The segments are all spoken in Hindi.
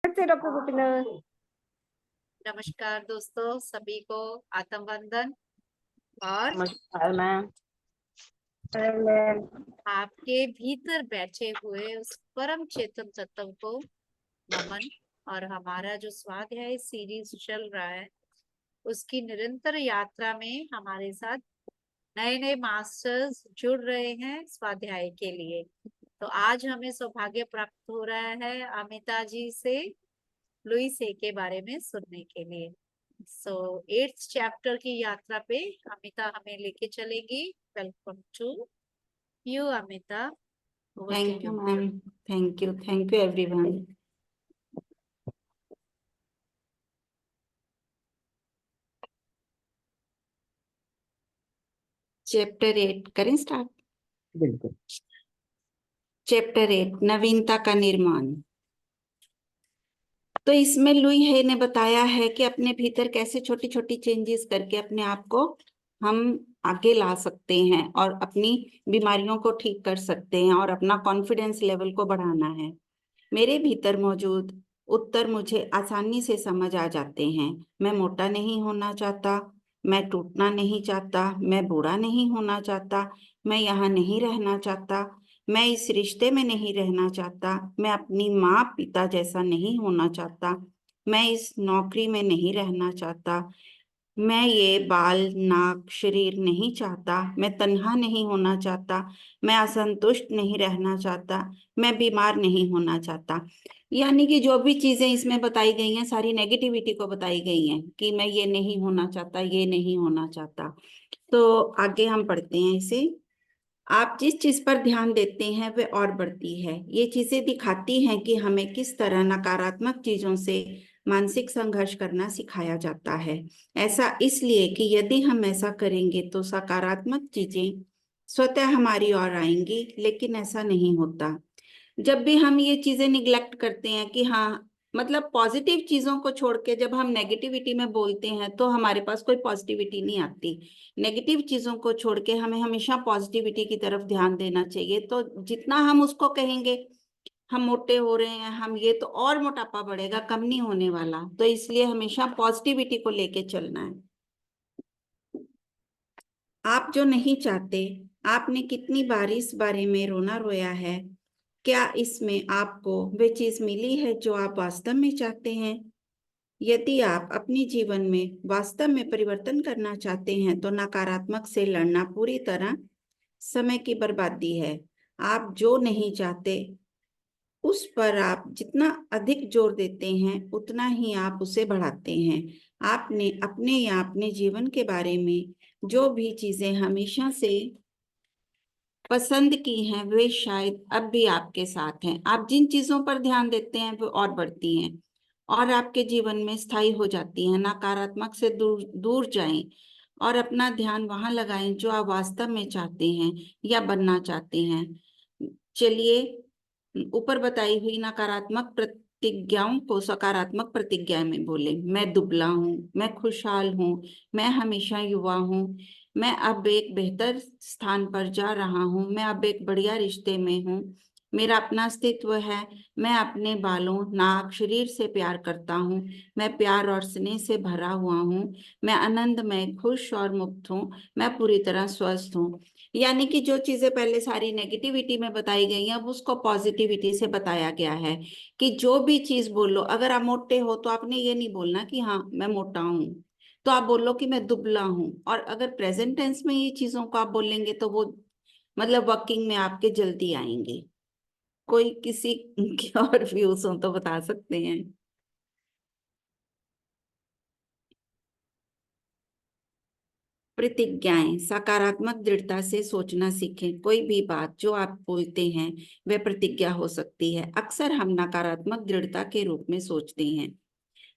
से रखो गोपीना। नमस्कार दोस्तों, सभी को आत्म वंदन। और नमस्कार मैम। मैम। आपके भीतर बैठे हुए उस परम चेतन तत्व को नमन। और हमारा जो स्वाध्याय सीरीज चल रहा है, उसकी निरंतर यात्रा में हमारे साथ नए नए मास्टर्स जुड़ रहे हैं स्वाध्याय के लिए। तो आज हमें सौभाग्य प्राप्त हो रहा है अमिता जी से लुईस ए के बारे में सुनने के लिए। सो 8th चैप्टर की यात्रा पे अमिता हमें लेके चलेगी। Welcome to you Amita, over to thank you you. Ma'am. Thank you everyone. Chapter 8 करें स्टार्ट। बिल्कुल। चैप्टर 8 नवीनता का निर्माण। तो इसमें लुई हे ने बताया है कि अपने भीतर कैसे छोटी छोटी चेंजेस करके अपने आप को हम आगे ला सकते हैं और अपनी बीमारियों को ठीक कर सकते हैं और अपना कॉन्फिडेंस लेवल को बढ़ाना है। मेरे भीतर मौजूद उत्तर मुझे आसानी से समझ आ जाते हैं। मैं मोटा नहीं होना चाहता, मैं टूटना नहीं चाहता, मैं बूढ़ा नहीं होना चाहता, मैं यहाँ नहीं रहना चाहता, मैं इस रिश्ते में नहीं रहना चाहता, मैं अपनी माँ पिता जैसा नहीं होना चाहता, मैं इस नौकरी में नहीं रहना चाहता, मैं ये बाल नाक शरीर नहीं चाहता, मैं तन्हा नहीं होना चाहता, मैं असंतुष्ट नहीं रहना चाहता, मैं बीमार नहीं होना चाहता। यानी कि जो भी चीजें इसमें बताई गई हैं सारी नेगेटिविटी को बताई गई हैं कि मैं ये नहीं होना चाहता, ये नहीं होना चाहता। तो आगे हम पढ़ते हैं इसे। आप जिस चीज पर ध्यान देते हैं वह और बढ़ती है। ये चीजें दिखाती हैं कि हमें किस तरह नकारात्मक चीजों से मानसिक संघर्ष करना सिखाया जाता है। ऐसा इसलिए कि यदि हम ऐसा करेंगे तो सकारात्मक चीजें स्वतः हमारी ओर आएंगी, लेकिन ऐसा नहीं होता। जब भी हम ये चीजें निग्लेक्ट करते हैं कि हाँ, मतलब पॉजिटिव चीजों को छोड़ के जब हम नेगेटिविटी में बोलते हैं तो हमारे पास कोई पॉजिटिविटी नहीं आती। नेगेटिव चीजों को छोड़ के हमें हमेशा पॉजिटिविटी की तरफ ध्यान देना चाहिए। तो जितना हम उसको कहेंगे हम मोटे हो रहे हैं, हम ये, तो और मोटापा बढ़ेगा, कम नहीं होने वाला। तो इसलिए हमेशा पॉजिटिविटी को लेके चलना है। आप जो नहीं चाहते, आपने कितनी बार इस बारे में रोना रोया है? क्या इसमें आपको वे चीज मिली है जो आप वास्तव में चाहते हैं? यदि आप अपने जीवन में वास्तव में परिवर्तन करना चाहते हैं तो नकारात्मक से लड़ना पूरी तरह समय की बर्बादी है। आप जो नहीं चाहते उस पर आप जितना अधिक जोर देते हैं उतना ही आप उसे बढ़ाते हैं। आपने अपने या अपने जीवन के बारे में जो भी चीजें हमेशा से पसंद की हैं वे शायद अब भी आपके साथ हैं। आप जिन चीजों पर ध्यान देते हैं वो और बढ़ती हैं और आपके जीवन में स्थायी हो जाती हैं। नकारात्मक से दूर दूर जाएं और अपना ध्यान वहां लगाएं जो आप वास्तव में चाहते हैं या बनना चाहते हैं। चलिए, ऊपर बताई हुई नकारात्मक प्रतिज्ञाओं को सकारात्मक प्रतिज्ञा में बोले। मैं दुबला हूँ, मैं खुशहाल हूँ, मैं हमेशा युवा हूँ, मैं अब एक बेहतर स्थान पर जा रहा हूँ, मैं अब एक बढ़िया रिश्ते में हूँ, मेरा अपना अस्तित्व है, मैं अपने बालों नाक शरीर से प्यार करता हूँ, मैं प्यार और स्नेह से भरा हुआ हूँ, मैं आनंदमय खुश और मुक्त हूँ, मैं पूरी तरह स्वस्थ हूँ। यानी कि जो चीजें पहले सारी नेगेटिविटी में बताई गई हैं अब उसको पॉजिटिविटी से बताया गया है कि जो भी चीज बोलो, अगर आप मोटे हो तो आपने ये नहीं बोलना कि हाँ मैं मोटा हूँ, तो आप बोलो कि मैं दुबला हूँ। और अगर प्रेजेंट टेंस में ये चीजों को आप बोलेंगे तो वो मतलब वर्किंग में आपके जल्दी आएंगे। कोई किसी के और व्यूज हो तो बता सकते हैं। प्रतिज्ञाएं सकारात्मक दृढ़ता से सोचना सीखें। कोई भी बात जो आप बोलते हैं वह प्रतिज्ञा हो सकती है। अक्सर हम नकारात्मक दृढ़ता के रूप में सोचते हैं।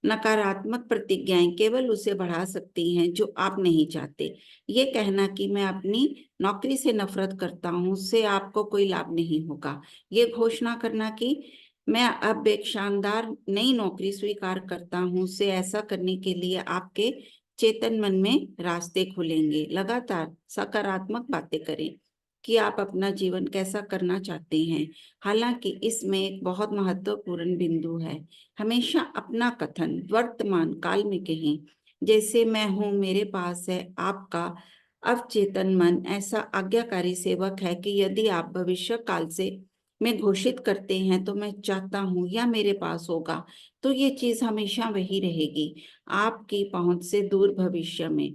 नकारात्मक प्रतिज्ञाएं केवल उसे बढ़ा सकती हैं जो आप नहीं चाहते। ये कहना कि मैं अपनी नौकरी से नफरत करता हूँ उससे आपको कोई लाभ नहीं होगा। ये घोषणा करना कि मैं अब एक शानदार नई नौकरी स्वीकार करता हूँ से ऐसा करने के लिए आपके चेतन मन में रास्ते खुलेंगे। लगातार सकारात्मक बातें करें। कि आप अपना जीवन कैसा करना चाहते हैं। हालांकि इसमें एक बहुत महत्वपूर्ण बिंदु है। हमेशा अपना कथन वर्तमान काल में कहें, जैसे मैं हूं, मेरे पास है। आपका अवचेतन मन ऐसा आज्ञाकारी सेवक है कि यदि आप भविष्य काल से में घोषित करते हैं तो मैं चाहता हूं या मेरे पास होगा, तो ये चीज हमेशा वही रहेगी, आपकी पहुंच से दूर भविष्य में।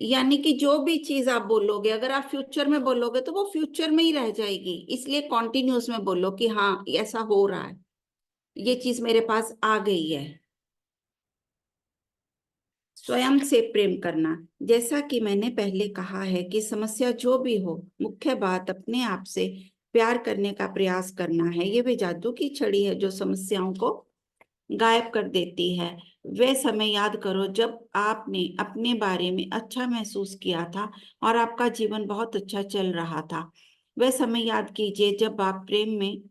यानी कि जो भी चीज आप बोलोगे, अगर आप फ्यूचर में बोलोगे तो वो फ्यूचर में ही रह जाएगी। इसलिए कॉन्टिन्यूस में बोलो कि हाँ ऐसा हो रहा है, ये चीज मेरे पास आ गई है। स्वयं से प्रेम करना, जैसा कि मैंने पहले कहा है कि समस्या जो भी हो, मुख्य बात अपने आप से प्यार करने का प्रयास करना है। ये भी जादू की छड़ी है जो समस्याओं को गायब कर देती है। वे समय याद करो जब आपने अपने बारे में अच्छा महसूस किया था और आपका जीवन बहुत अच्छा चल रहा था। वह समय याद कीजिए जब आप प्रेम में,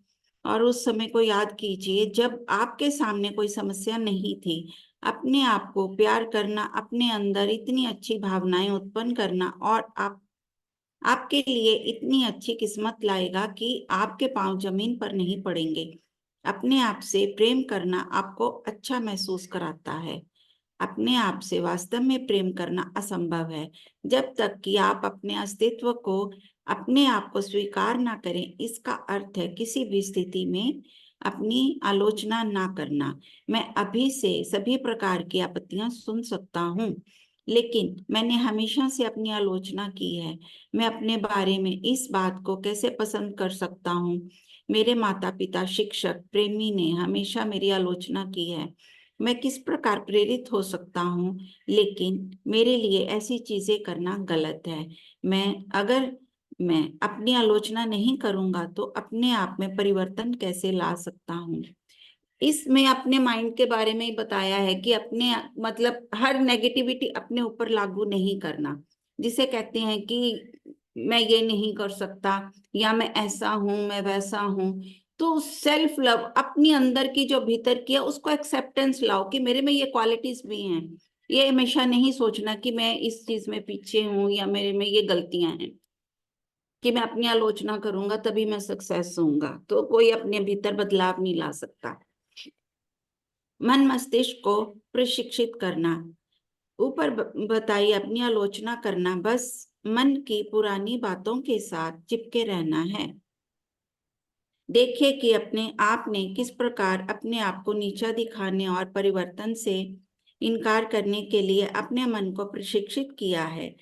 और उस समय को याद कीजिए जब आपके सामने कोई समस्या नहीं थी। अपने आप को प्यार करना, अपने अंदर इतनी अच्छी भावनाएं उत्पन्न करना और आपके लिए इतनी अच्छी किस्मत लाएगा कि आपके पांव जमीन पर नहीं पड़ेंगे। अपने आप से प्रेम करना आपको अच्छा महसूस कराता है। अपने आप से वास्तव में प्रेम करना असंभव है जब तक कि आप अपने अस्तित्व को, अपने आप को स्वीकार ना करें। इसका अर्थ है किसी भी स्थिति में अपनी आलोचना ना करना। मैं अभी से सभी प्रकार की आपत्तियां सुन सकता हूँ, लेकिन मैंने हमेशा से अपनी आलोचना की है। मैं अपने बारे में इस बात को कैसे पसंद कर सकता हूँ। मेरे माता पिता, शिक्षक, प्रेमी ने हमेशा मेरी आलोचना की है। मैं किस प्रकार प्रेरित हो सकता हूँ, लेकिन मेरे लिए ऐसी चीजें करना गलत है। अगर मैं अपनी आलोचना नहीं करूंगा तो अपने आप में परिवर्तन कैसे ला सकता हूँ। इसमें अपने माइंड के बारे में ही बताया है कि अपने मतलब हर नेगेटिविटी अपने ऊपर लागू नहीं करना, जिसे कहते हैं कि मैं ये नहीं कर सकता, या मैं ऐसा हूं, मैं वैसा हूं। तो सेल्फ लव, अपनी अंदर की जो भीतर की है उसको एक्सेप्टेंस लाओ कि मेरे में ये क्वालिटीज भी हैं। ये हमेशा नहीं सोचना कि मैं इस चीज में पीछे हूं या मेरे में ये गलतियां हैं, कि मैं अपनी आलोचना करूंगा तभी मैं सक्सेस होऊंगा। तो कोई अपने भीतर बदलाव नहीं ला सकता। मन मस्तिष्क को प्रशिक्षित करना, ऊपर बताई अपनी आलोचना करना बस मन की पुरानी बातों के साथ चिपके रहना है। देखिए कि अपने आप ने किस प्रकार अपने आप को नीचा दिखाने और परिवर्तन से इनकार करने के लिए अपने मन को प्रशिक्षित किया है।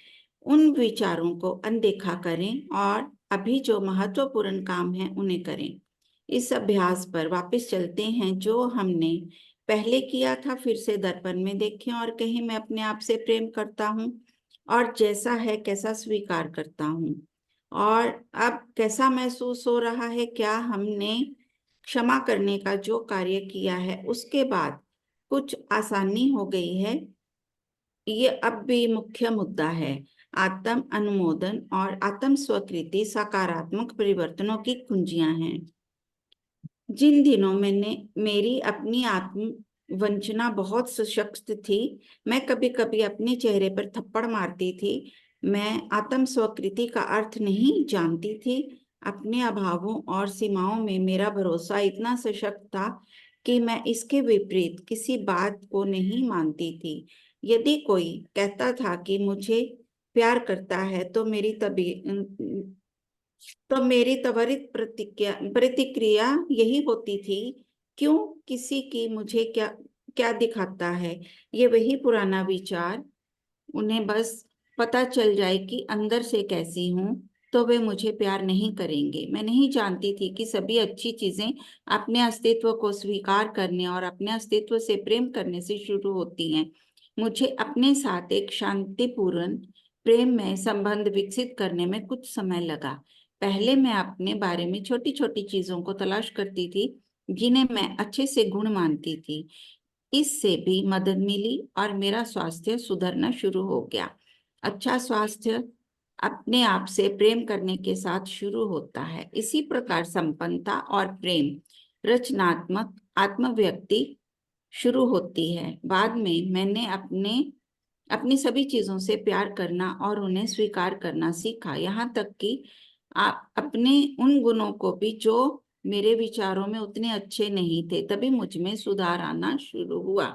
उन विचारों को अनदेखा करें और अभी जो महत्वपूर्ण काम है उन्हें करें। इस अभ्यास पर वापस चलते हैं जो हमने पहले किया था। फिर से दर्पण में देखें और कहें, मैं अपने आप से प्रेम करता हूँ और जैसा है कैसा स्वीकार करता हूँ। और अब कैसा महसूस हो रहा है? क्या हमने क्षमा करने का जो कार्य किया है उसके बाद कुछ आसानी हो गई है? ये अब भी मुख्य मुद्दा है। आत्म अनुमोदन और आत्म स्वीकृति सकारात्मक परिवर्तनों की कुंजियां हैं। जिन दिनों मेरी अपनी आत्म वंचना बहुत सशक्त थी, मैं कभी कभी अपने चेहरे पर थप्पड़ मारती थी। मैं आत्म स्वीकृति का अर्थ नहीं जानती थी। अपने अभावों और सीमाओं में मेरा भरोसा इतना सशक्त था कि मैं इसके विपरीत किसी बात को नहीं मानती थी। यदि कोई कहता था कि मुझे प्यार करता है तो मेरी त्वरित प्रतिक्रिया यही होती थी, क्यों? किसी की मुझे क्या क्या दिखाता है? ये वही पुराना विचार, उन्हें बस पता चल जाए कि अंदर से कैसी हूं तो वे मुझे प्यार नहीं करेंगे। मैं नहीं जानती थी कि सभी अच्छी चीजें अपने अस्तित्व को स्वीकार करने और अपने अस्तित्व से प्रेम करने से शुरू होती हैं। मुझे अपने साथ एक शांतिपूर्ण प्रेम में संबंध विकसित करने में कुछ समय लगा। पहले मैं अपने बारे में छोटी छोटी चीजों को तलाश करती थी जिन्हें मैं अच्छे से गुण मानती थी। इससे भी मदद मिली और मेरा स्वास्थ्य सुधरना शुरू हो गया। अच्छा स्वास्थ्य अपने आप से प्रेम करने के साथ शुरू होता है। इसी प्रकार संपन्नता और प्रेम, रचनात्मक आत्मव्यक्ति शुरू होती है। बाद में मैंने अपनी सभी चीजों से प्यार करना और उन्हें स्वीकार करना सीखा, यहाँ तक कि अपने उन गुणों को भी जो मेरे विचारों में उतने अच्छे नहीं थे। तभी मुझ में सुधार आना शुरू हुआ।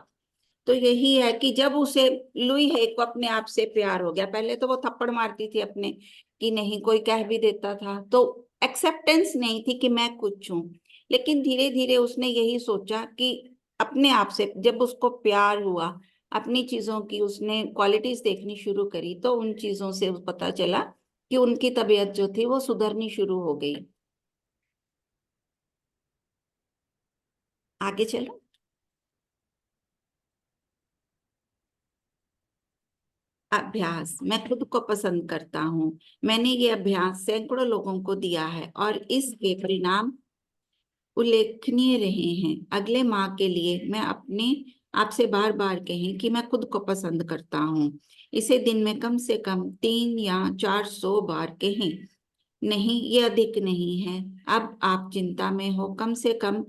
तो यही है कि जब उसे लुई है को अपने आप से प्यार हो गया, पहले तो वो थप्पड़ मारती थी अपने कि नहीं, कोई कह भी देता था तो एक्सेप्टेंस नहीं थी कि मैं कुछ हूं, लेकिन धीरे धीरे उसने यही सोचा कि अपने आप से जब उसको प्यार हुआ, अपनी चीजों की उसने क्वालिटीज देखनी शुरू करी, तो उन चीजों से पता चला कि उनकी तबीयत जो थी वो सुधरनी शुरू हो गई। आगे चलो। अभ्यास, मैं खुद को पसंद करता हूँ। मैंने ये अभ्यास सैकड़ों लोगों को दिया है और इसके परिणाम उल्लेखनीय रहे हैं। अगले माह के लिए मैं अपने आपसे बार बार कहें कि मैं खुद को पसंद करता हूँ। इसे दिन में कम से कम 3 या 400 बार कहें। नहीं, ये अधिक नहीं है। अब आप चिंता में हो, कम से कम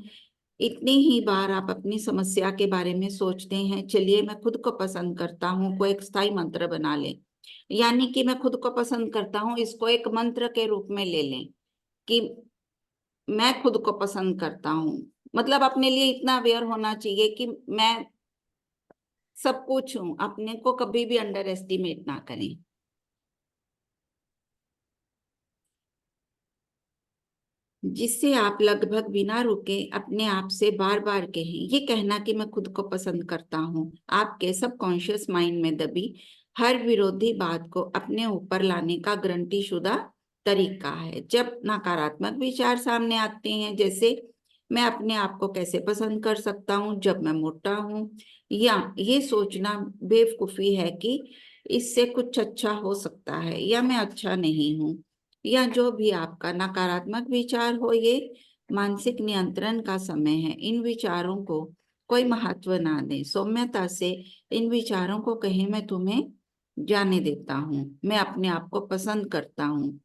इतनी ही बार आप अपनी समस्या के बारे में सोचते हैं। चलिए, मैं खुद को पसंद करता हूँ को एक स्थायी मंत्र बना लें। यानी कि मैं खुद को पसंद करता हूँ, इसको एक मंत्र के रूप में ले लें कि मैं खुद को पसंद करता हूँ। मतलब अपने लिए इतना अवेयर होना चाहिए कि मैं सब कुछ हूँ, अपने को कभी भी अंडर एस्टिमेट ना करें। जिससे आप लगभग बिना रुके अपने आप से बार बार कहें। ये कहना कि मैं खुद को पसंद करता हूँ आपके सबकॉन्शियस माइंड में दबी हर विरोधी बात को अपने ऊपर लाने का गारंटी शुदा तरीका है। जब नकारात्मक विचार सामने आते हैं, जैसे मैं अपने आप को कैसे पसंद कर सकता हूँ जब मैं मोटा हूँ, या ये सोचना बेवकूफी है कि इससे कुछ अच्छा हो सकता है, या मैं अच्छा नहीं हूँ, या जो भी आपका नकारात्मक विचार हो, ये मानसिक नियंत्रण का समय है। इन विचारों को कोई महत्व ना दें। सौम्यता से इन विचारों को कहें, मैं तुम्हें जाने देता हूँ, मैं अपने आप को पसंद करता हूँ।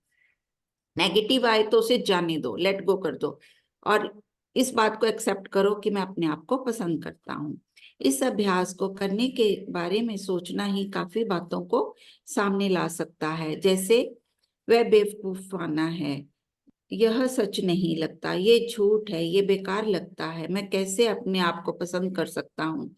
नेगेटिव आए तो उसे जाने दो, लेट गो कर दो, और इस बात को एक्सेप्ट करो कि मैं अपने आप को पसंद करता हूँ। इस अभ्यास को करने के बारे में सोचना ही काफी बातों को सामने ला सकता है, जैसे वह बेवकूफाना है, यह सच नहीं लगता, ये झूठ है, ये बेकार लगता है, मैं कैसे अपने आप को पसंद कर सकता हूँ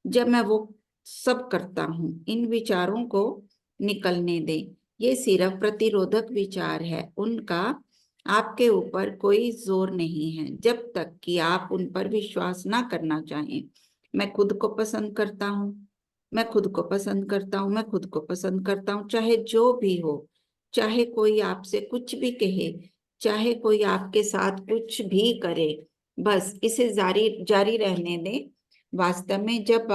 जब मैं वो सब करता हूँ। इन विचारों को निकलने दें। ये सिर्फ प्रतिरोधक विचार है, उनका आपके ऊपर कोई जोर नहीं है जब तक कि आप उन पर विश्वास ना करना चाहें। मैं खुद को पसंद करता हूँ, मैं खुद को पसंद करता हूँ, मैं खुद को पसंद करता हूँ, चाहे जो भी हो, चाहे कोई आपसे कुछ भी कहे, चाहे कोई आपके साथ कुछ भी करे, बस इसे जारी जारी रहने दें। वास्तव में जब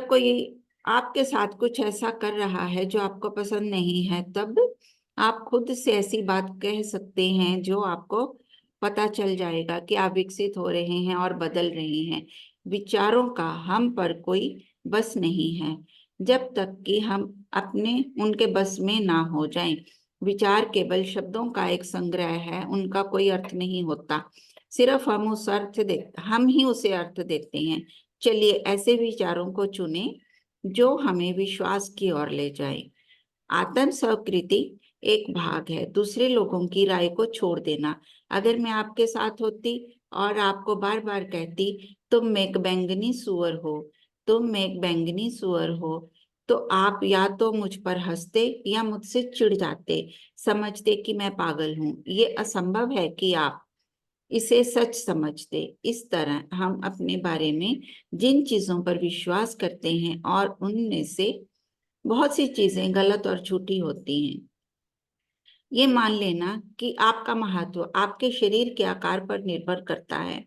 कोई आपके साथ कुछ ऐसा कर रहा है जो आपको पसंद नहीं है, तब आप खुद से ऐसी बात कह सकते हैं जो आपको पता चल जाएगा कि आप विकसित हो रहे हैं और बदल रहे हैं। विचारों का हम पर कोई बस नहीं है जब तक कि हम अपने उनके बस में ना हो जाएं। विचार केवल शब्दों का एक संग्रह है, उनका कोई अर्थ नहीं होता, सिर्फ हम ही उसे अर्थ देते हैं। चलिए, ऐसे विचारों को चुनें जो हमें विश्वास की ओर ले जाए। आत्म स्वीकृति एक भाग है दूसरे लोगों की राय को छोड़ देना। अगर मैं आपके साथ होती और आपको बार बार कहती, तुम एक बैंगनी सुअर हो, तुम एक बैंगनी सुअर हो, तो आप या तो मुझ पर हंसते या मुझसे चिढ़ जाते, समझते कि मैं पागल हूँ। ये असंभव है कि आप इसे सच समझते। इस तरह हम अपने बारे में जिन चीजों पर विश्वास करते हैं और उनमें से बहुत सी चीजें गलत और झूठी होती हैं। ये मान लेना कि आपका महत्व आपके शरीर के आकार पर निर्भर करता है।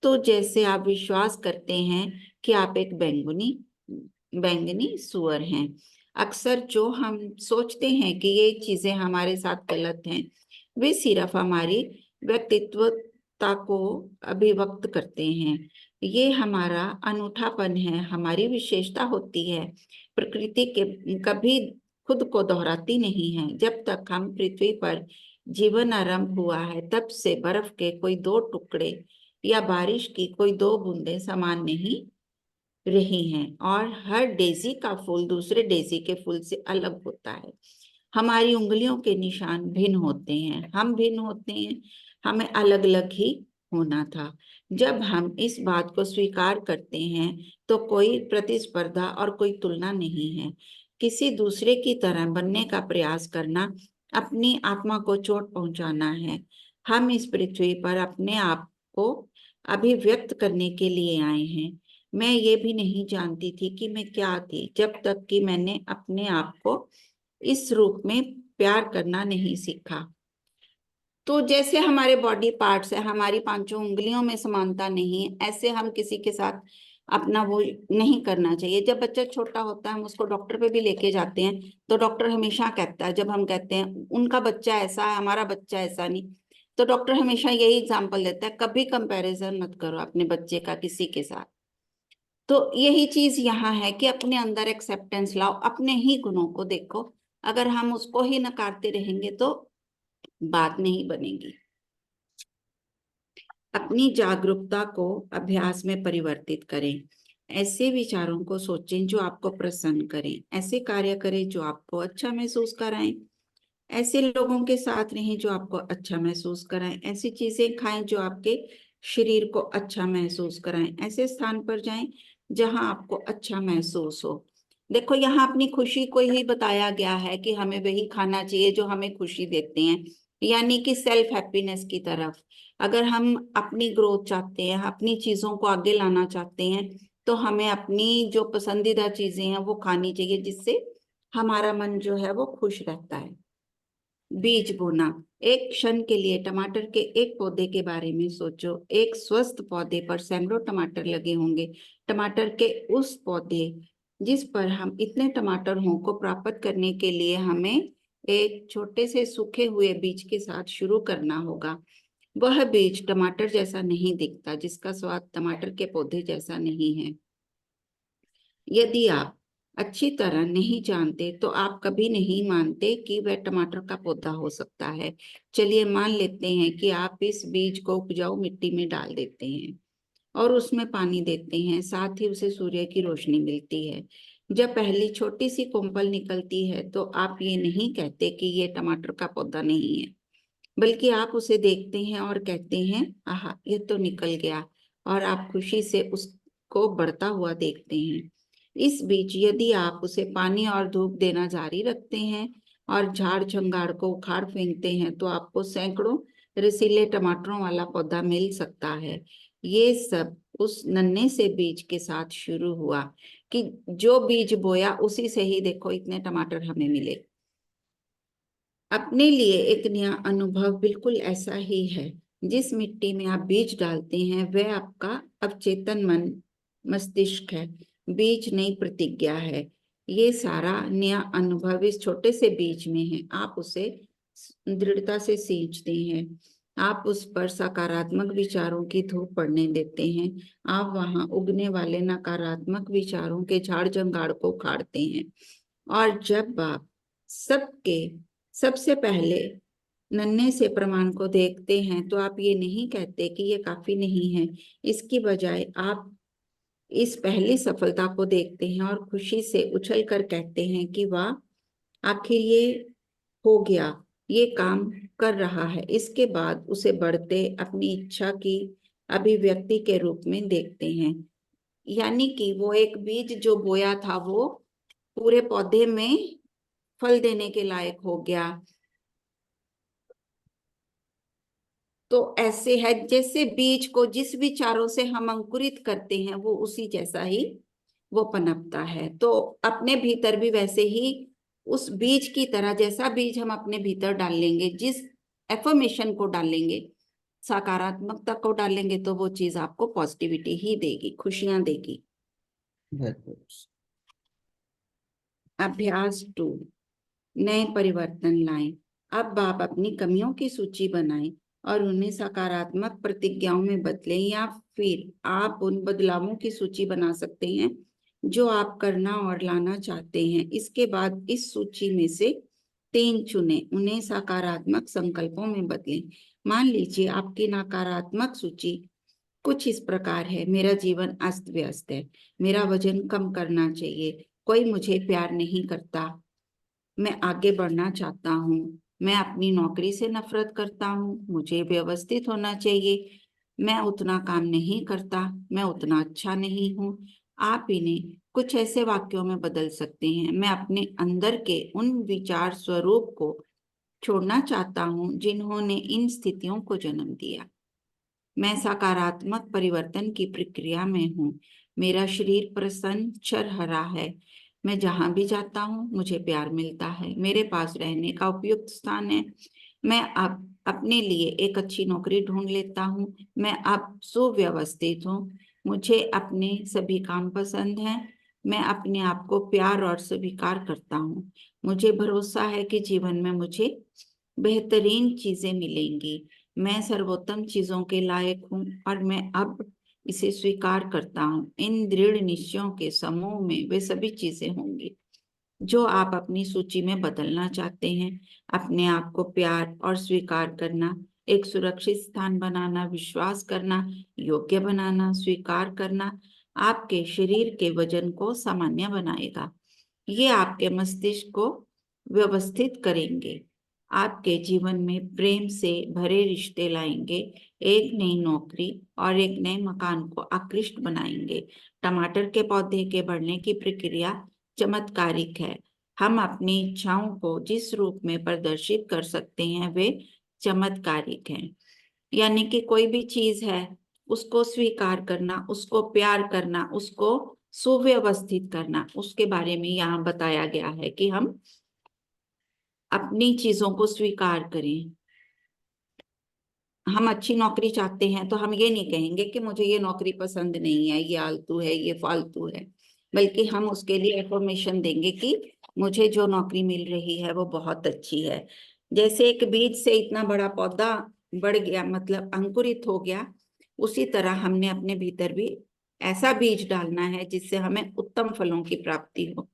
तो जैसे आप विश्वास करते हैं कि आप एक बैंगनी सुअर हैं, अक्सर जो हम सोचते हैं कि ये चीजें हमारे साथ गलत हैं, वे सिर्फ हमारी व्यक्तित्वता को अभिव्यक्त करते हैं। ये हमारा अनूठापन है, हमारी विशेषता होती है। प्रकृति के कभी खुद को दोहराती नहीं है। जब तक हम पृथ्वी पर जीवन आरंभ हुआ है, तब से बर्फ के कोई 2 टुकड़े या बारिश की कोई 2 बूंदें समान नहीं रही हैं और हर डेजी का फूल दूसरे डेजी के फूल से अलग होता है। हमारी उंगलियों के निशान भिन्न होते हैं, हम भिन्न होते हैं, हमें अलग अलग ही होना था। जब हम इस बात को स्वीकार करते हैं तो कोई प्रतिस्पर्धा और कोई तुलना नहीं है। किसी दूसरे की तरह बनने का प्रयास करना अपनी आत्मा को चोट पहुंचाना है। हम इस पृथ्वी पर अपने आप को अभिव्यक्त करने के लिए आए हैं। मैं ये भी नहीं जानती थी कि मैं क्या थी जब तक कि मैंने अपने आप को इस रूप में प्यार करना नहीं सीखा। तो जैसे हमारे बॉडी पार्ट्स है, हमारी पांचों उंगलियों में समानता नहीं है, ऐसे हम किसी के साथ अपना वो नहीं करना चाहिए। जब बच्चा छोटा होता है हम उसको डॉक्टर पे भी लेके जाते हैं तो डॉक्टर हमेशा कहता है, जब हम कहते हैं उनका बच्चा ऐसा है हमारा बच्चा ऐसा नहीं, तो डॉक्टर हमेशा यही एग्जाम्पल देता है, कभी कंपैरिजन मत करो अपने बच्चे का किसी के साथ। तो यही चीज यहाँ है कि अपने अंदर एक्सेप्टेंस लाओ, अपने ही गुणों को देखो। अगर हम उसको ही नकारते रहेंगे तो बात नहीं बनेगी। अपनी जागरूकता को अभ्यास में परिवर्तित करें। ऐसे विचारों को सोचें जो आपको प्रसन्न करें, ऐसे कार्य करें जो आपको अच्छा महसूस कराएं, ऐसे लोगों के साथ रहें जो आपको अच्छा महसूस कराएं, ऐसी चीजें खाएं जो आपके शरीर को अच्छा महसूस कराएं, ऐसे स्थान पर जाएं जहां आपको अच्छा महसूस हो। देखो यहाँ अपनी खुशी को ही बताया गया है कि हमें वही खाना चाहिए जो हमें खुशी देते हैं, यानी कि सेल्फ हैप्पीनेस की तरफ। अगर हम अपनी ग्रोथ चाहते हैं, अपनी चीजों को आगे लाना चाहते हैं, तो हमें अपनी जो पसंदीदा चीजें हैं वो खानी चाहिए, जिससे हमारा मन जो है वो खुश रहता है। बीज बोना। एक क्षण के लिए टमाटर के एक पौधे के बारे में सोचो। एक स्वस्थ पौधे पर सैकड़ों टमाटर लगे होंगे। टमाटर के उस पौधे जिस पर हम इतने टमाटर हों को प्राप्त करने के लिए हमें एक छोटे से सूखे हुए बीज के साथ शुरू करना होगा। वह बीज टमाटर जैसा नहीं दिखता, जिसका स्वाद टमाटर के पौधे जैसा नहीं है। यदि आप अच्छी तरह नहीं जानते तो आप कभी नहीं मानते कि वह टमाटर का पौधा हो सकता है। चलिए मान लेते हैं कि आप इस बीज को उपजाऊ मिट्टी में डाल देते हैं और उसमें पानी देते हैं, साथ ही उसे सूर्य की रोशनी मिलती है। जब पहली छोटी सी कुंपल निकलती है तो आप ये नहीं कहते कि ये टमाटर का पौधा नहीं है, बल्कि आप उसे देखते हैं और कहते हैं आहा ये तो निकल गया, और आप खुशी से उसको बढ़ता हुआ देखते हैं। इस बीच यदि आप उसे पानी और धूप देना जारी रखते हैं और झाड़ झंगाड़ को उखाड़ फेंकते हैं तो आपको सैकड़ों रसीले टमाटरों वाला पौधा मिल सकता है। ये सब उस नन्हे से बीज के साथ शुरू हुआ कि जो बीज बोया उसी से ही देखो इतने टमाटर हमें मिले। अपने लिए एक नया अनुभव बिल्कुल ऐसा ही है। जिस मिट्टी में आप बीज डालते हैं वह आपका अवचेतन मन मस्तिष्क है। बीज नई प्रतिज्ञा है। ये सारा नया अनुभव इस छोटे से बीज में है। आप उसे दृढ़ता से सींचते हैं। आप उस पर सकारात्मक विचारों की धूप पड़ने देते हैं। आप वहां उगने वाले नकारात्मक विचारों के झाड़ जंगाड़ को उखाड़ते हैं। और जब आप सबसे पहले नन्हे से प्रमाण को देखते हैं तो आप ये नहीं कहते कि ये काफी नहीं है। इसकी बजाय आप इस पहली सफलता को देखते हैं और खुशी से उछल कर कहते हैं कि वाह, आखिर ये हो गया, ये काम कर रहा है। इसके बाद उसे बढ़ते अपनी इच्छा की अभिव्यक्ति के रूप में देखते हैं, यानी कि वो एक बीज जो बोया था वो पूरे पौधे में फल देने के लायक हो गया। तो ऐसे है जैसे बीज को जिस विचारों से हम अंकुरित करते हैं वो उसी जैसा ही वो पनपता है। तो अपने भीतर भी वैसे ही उस बीज की तरह, जैसा बीज हम अपने भीतर डालेंगे, जिस एफर्मेशन को डालेंगे, सकारात्मकता को डालेंगे, तो वो चीज आपको पॉजिटिविटी ही देगी, खुशियां देगी। अभ्यास 2, नए परिवर्तन लाएं। अब आप अपनी कमियों की सूची बनाएं और उन्हें सकारात्मक प्रतिज्ञाओं में बदलें, या फिर आप उन बदलावों की सूची बना सकते हैं जो आप करना और लाना चाहते हैं। इसके बाद इस सूची में से 3 चुनें, उन्हें सकारात्मक संकल्पों में बदलें। मान लीजिए आपकी नकारात्मक सूची कुछ इस प्रकार है, मेरा जीवन अस्त व्यस्त है, मेरा वजन कम करना चाहिए, कोई मुझे प्यार नहीं करता, मैं आगे बढ़ना चाहता हूँ, मैं अपनी नौकरी से नफरत करता हूँ, मुझे व्यवस्थित होना चाहिए, मैं उतना काम नहीं करता, मैं उतना अच्छा नहीं हूँ। आप इन्हें कुछ ऐसे वाक्यों में बदल सकते हैं। मैं अपने अंदर के उन विचार स्वरूप को छोड़ना चाहता हूँ जिन्होंने इन स्थितियों को जन्म दिया। मैं सकारात्मक परिवर्तन की प्रक्रिया में हूँ। मेरा शरीर प्रसन्न चरहरा है। मैं जहां भी जाता हूँ मुझे प्यार मिलता है। मेरे पास रहने का उपयुक्त स्थान है। मैं अब अपने लिए एक अच्छी नौकरी ढूंढ लेता हूँ। मैं अब सुव्यवस्थित हूँ। मुझे अपने सभी काम पसंद हैं। मैं अपने आप को प्यार और स्वीकार करता हूँ। मुझे भरोसा है कि जीवन में मुझे बेहतरीन चीजें मिलेंगी। मैं सर्वोत्तम चीजों के लायक हूँ और मैं अब इसे स्वीकार करता हूँ। इन दृढ़ निश्चयों के समूह में वे सभी चीजें होंगी जो आप अपनी सूची में बदलना चाहते हैं। अपने आप को प्यार और स्वीकार करना, एक सुरक्षित स्थान बनाना, विश्वास करना, योग्य बनाना, स्वीकार करना आपके शरीर के वजन को सामान्य बनाएगा। ये आपके मस्तिष्क को व्यवस्थित करेंगे, आपके जीवन में प्रेम से भरे रिश्ते लाएंगे, एक नई नौकरी और एक नए मकान को आकृष्ट बनाएंगे। टमाटर के पौधे के बढ़ने की प्रक्रिया चमत्कारिक है। हम अपनी इच्छाओं को जिस रूप में प्रदर्शित कर सकते हैं वे चमत्कारिक हैं। यानी कि कोई भी चीज है उसको स्वीकार करना, उसको प्यार करना, उसको सुव्यवस्थित करना, उसके बारे में यहाँ बताया गया है कि हम अपनी चीजों को स्वीकार करें। हम अच्छी नौकरी चाहते हैं तो हम ये नहीं कहेंगे कि मुझे ये नौकरी पसंद नहीं है, ये आलतू है, ये फालतू है, बल्कि हम उसके लिए एफर्मेशन देंगे कि मुझे जो नौकरी मिल रही है वो बहुत अच्छी है। जैसे एक बीज से इतना बड़ा पौधा बढ़ गया, मतलब अंकुरित हो गया, उसी तरह हमने अपने भीतर भी ऐसा बीज डालना है जिससे हमें उत्तम फलों की प्राप्ति हो।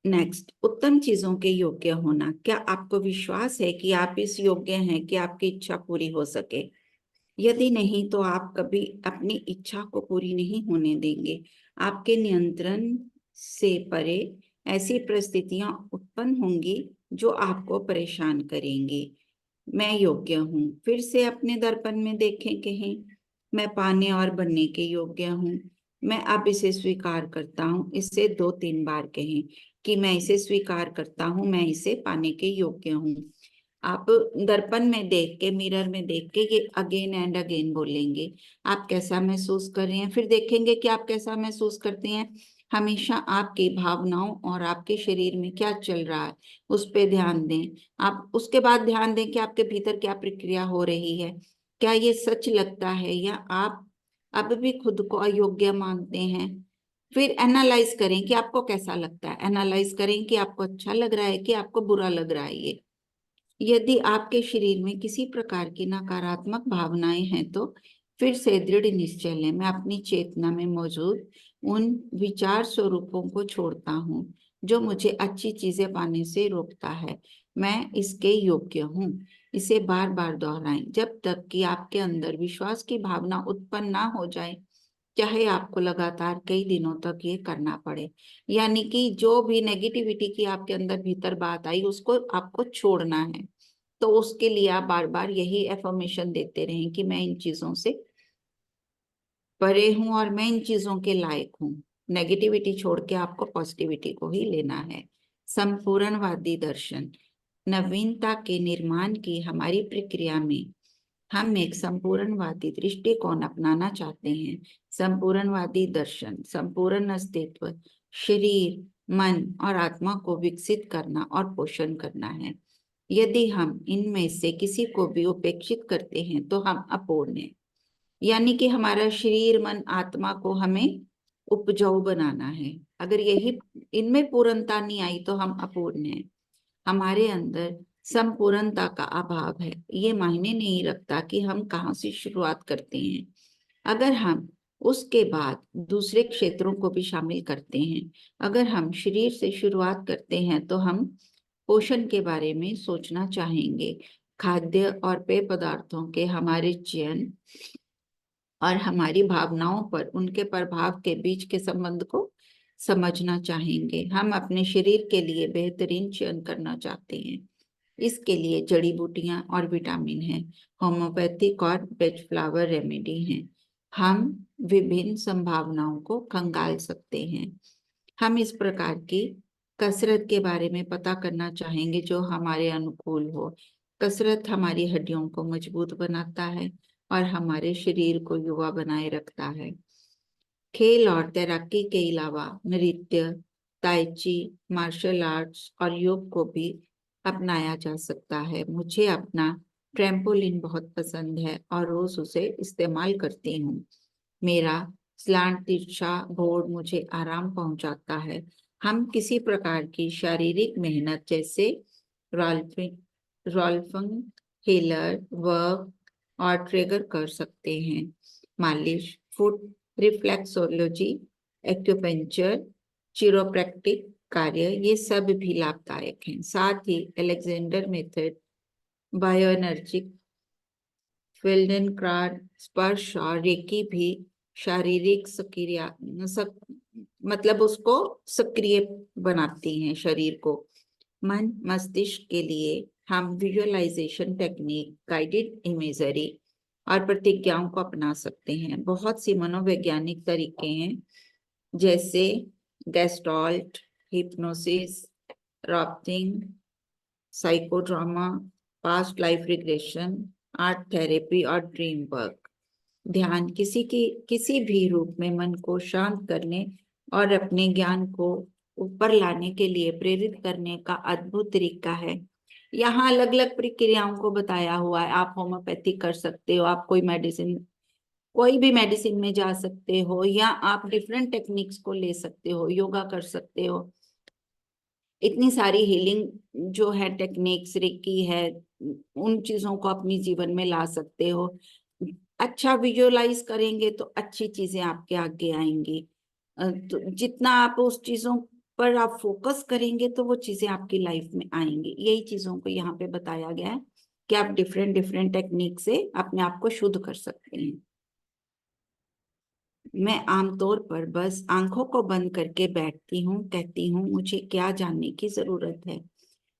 नेक्स्ट, उत्तम चीजों के योग्य होना। क्या आपको विश्वास है कि आप इस योग्य हैं कि आपकी इच्छा पूरी हो सके? यदि नहीं तो आप कभी अपनी इच्छा को पूरी नहीं होने देंगे। आपके नियंत्रण से परे ऐसी परिस्थितियां उत्पन्न होंगी जो आपको परेशान करेंगी। मैं योग्य हूँ। फिर से अपने दर्पण में देखें, कहें मैं पाने और बनने के योग्य हूँ। मैं अब इसे स्वीकार करता हूँ। इसे 2-3 बार कहें कि मैं इसे स्वीकार करता हूँ, मैं इसे पाने के योग्य हूँ। आप दर्पण में देख के, मिरर में देख के ये अगेन एंड अगेन बोलेंगे। आप कैसा महसूस कर रहे हैं, फिर देखेंगे कि आप कैसा महसूस करते हैं। हमेशा आपकी भावनाओं और आपके शरीर में क्या चल रहा है उस पर ध्यान दें। आप उसके बाद ध्यान दें कि आपके भीतर क्या प्रक्रिया हो रही है, क्या ये सच लगता है या आप अब भी खुद को अयोग्य मानते हैं। फिर एनालाइज करें कि आपको कैसा लगता है, एनालाइज करें कि आपको अच्छा लग रहा है कि आपको बुरा लग रहा है। ये यदि आपके शरीर में किसी प्रकार की नकारात्मक भावनाएं हैं तो फिर से दृढ़ निश्चय लें। मैं अपनी चेतना में मौजूद उन विचार स्वरूपों को छोड़ता हूँ जो मुझे अच्छी चीजें पाने से रोकता है। मैं इसके योग्य हूँ। इसे बार बार दोहराएं जब तक कि आपके अंदर विश्वास की भावना उत्पन्न ना हो जाए, चाहे आपको लगातार कई दिनों तक ये करना पड़े। यानी कि जो भी नेगेटिविटी की आपके अंदर भीतर बात आई उसको आपको छोड़ना है। तो उसके लिए आप बार बार यही एफर्मेशन देते रहें कि मैं इन चीजों से परे हूं और मैं इन चीजों के लायक हूँ। नेगेटिविटी छोड़ के आपको पॉजिटिविटी को ही लेना है। संपूर्णवादी दर्शन। नवीनता के निर्माण की हमारी प्रक्रिया में हम एक संपूर्णवादी दृष्टिकोण अपनाना चाहते हैं। संपूर्णवादी दर्शन संपूर्ण अस्तित्व, शरीर, मन और आत्मा को विकसित करना और पोषण करना है। यदि हम इनमें से किसी को भी उपेक्षित करते हैं तो हम अपूर्ण हैं। यानी कि हमारा शरीर, मन, आत्मा को हमें उपजाऊ बनाना है। अगर यही इनमें पूर्णता नहीं आई तो हम अपूर्ण हैं। हमारे अंदर संपूर्णता का अभाव है। ये मायने नहीं रखता कि हम कहाँ से शुरुआत करते हैं। अगर हम उसके बाद दूसरे क्षेत्रों को भी शामिल करते हैं, अगर हम शरीर से शुरुआत करते हैं तो हम पोषण के बारे में सोचना चाहेंगे। खाद्य और पेय पदार्थों के हमारे चयन और हमारी भावनाओं पर उनके प्रभाव के बीच के संबंध को समझना चाहेंगे। हम अपने शरीर के लिए बेहतरीन चयन करना चाहते हैं। इसके लिए जड़ी बूटियां और विटामिन हैं, होम्योपैथिक और वेज फ्लावर रेमेडी हैं। हम विभिन्न संभावनाओं को खंगाल सकते हैं। हम इस प्रकार की कसरत के बारे में पता करना चाहेंगे जो हमारे अनुकूल हो। कसरत हमारी हड्डियों को मजबूत बनाता है और हमारे शरीर को युवा बनाए रखता है। खेल और तैराकी के अलावा नृत्य, ताई ची, मार्शल आर्ट्स और योग को भी अपनाया जा सकता है। मुझे अपना ट्रैम्पोलिन बहुत पसंद है और रोज उसे इस्तेमाल करती हूँ। मेरा स्लांट तिरछा बोर्ड मुझे आराम पहुंचाता है। हम किसी प्रकार की शारीरिक मेहनत जैसे रोल्फिंग, हिलर वर्क और ट्रिगर कर सकते हैं। मालिश, फुट रिफ्लेक्सोलॉजी, एक्यूपेंचर, चिरोप्रैक्टिक कार्य, ये सब भी लाभदायक हैं। साथ ही अलेक्जेंडर मेथड, बायोएनर्जिक, फेल्डेनक्राफ्ट, स्पर्श और रेकी भी शारीरिक मतलब उसको सक्रिय बनाती हैं शरीर को। मन मस्तिष्क के लिए हम विजुअलाइजेशन टेक्निक, गाइडेड इमेजरी और प्रतिज्ञाओं को अपना सकते हैं। बहुत सी मनोवैज्ञानिक तरीके हैं जैसे गेस्टाल्ट, हिप्नोसिस, रॉप्टिंग, psychodrama, past life regression, art therapy और ड्रीम वर्क। ध्यान किसी भी रूप में मन को शांत करने और अपने ज्ञान को ऊपर लाने के लिए प्रेरित करने का अद्भुत तरीका है। यहाँ अलग अलग प्रक्रियाओं को बताया हुआ है। आप होम्योपैथिक कर सकते हो, आप कोई भी मेडिसिन में जा सकते हो, या आप डिफरेंट टेक्निक्स को ले सकते हो, योगा कर सकते हो। इतनी सारी हीलिंग जो है टेक्निक्स, रेकी है, उन चीजों को अपनी जीवन में ला सकते हो। अच्छा विजुअलाइज करेंगे तो अच्छी चीजें आपके आगे आएंगी। तो जितना आप उस चीजों पर आप फोकस करेंगे तो वो चीजें आपकी लाइफ में आएंगी। यही चीजों को यहाँ पे बताया गया है कि आप डिफरेंट डिफरेंट टेक्निक से अपने आप को शुद्ध कर सकते हैं। मैं आमतौर पर बस आंखों को बंद करके बैठती हूँ, कहती हूँ मुझे क्या जानने की जरूरत है।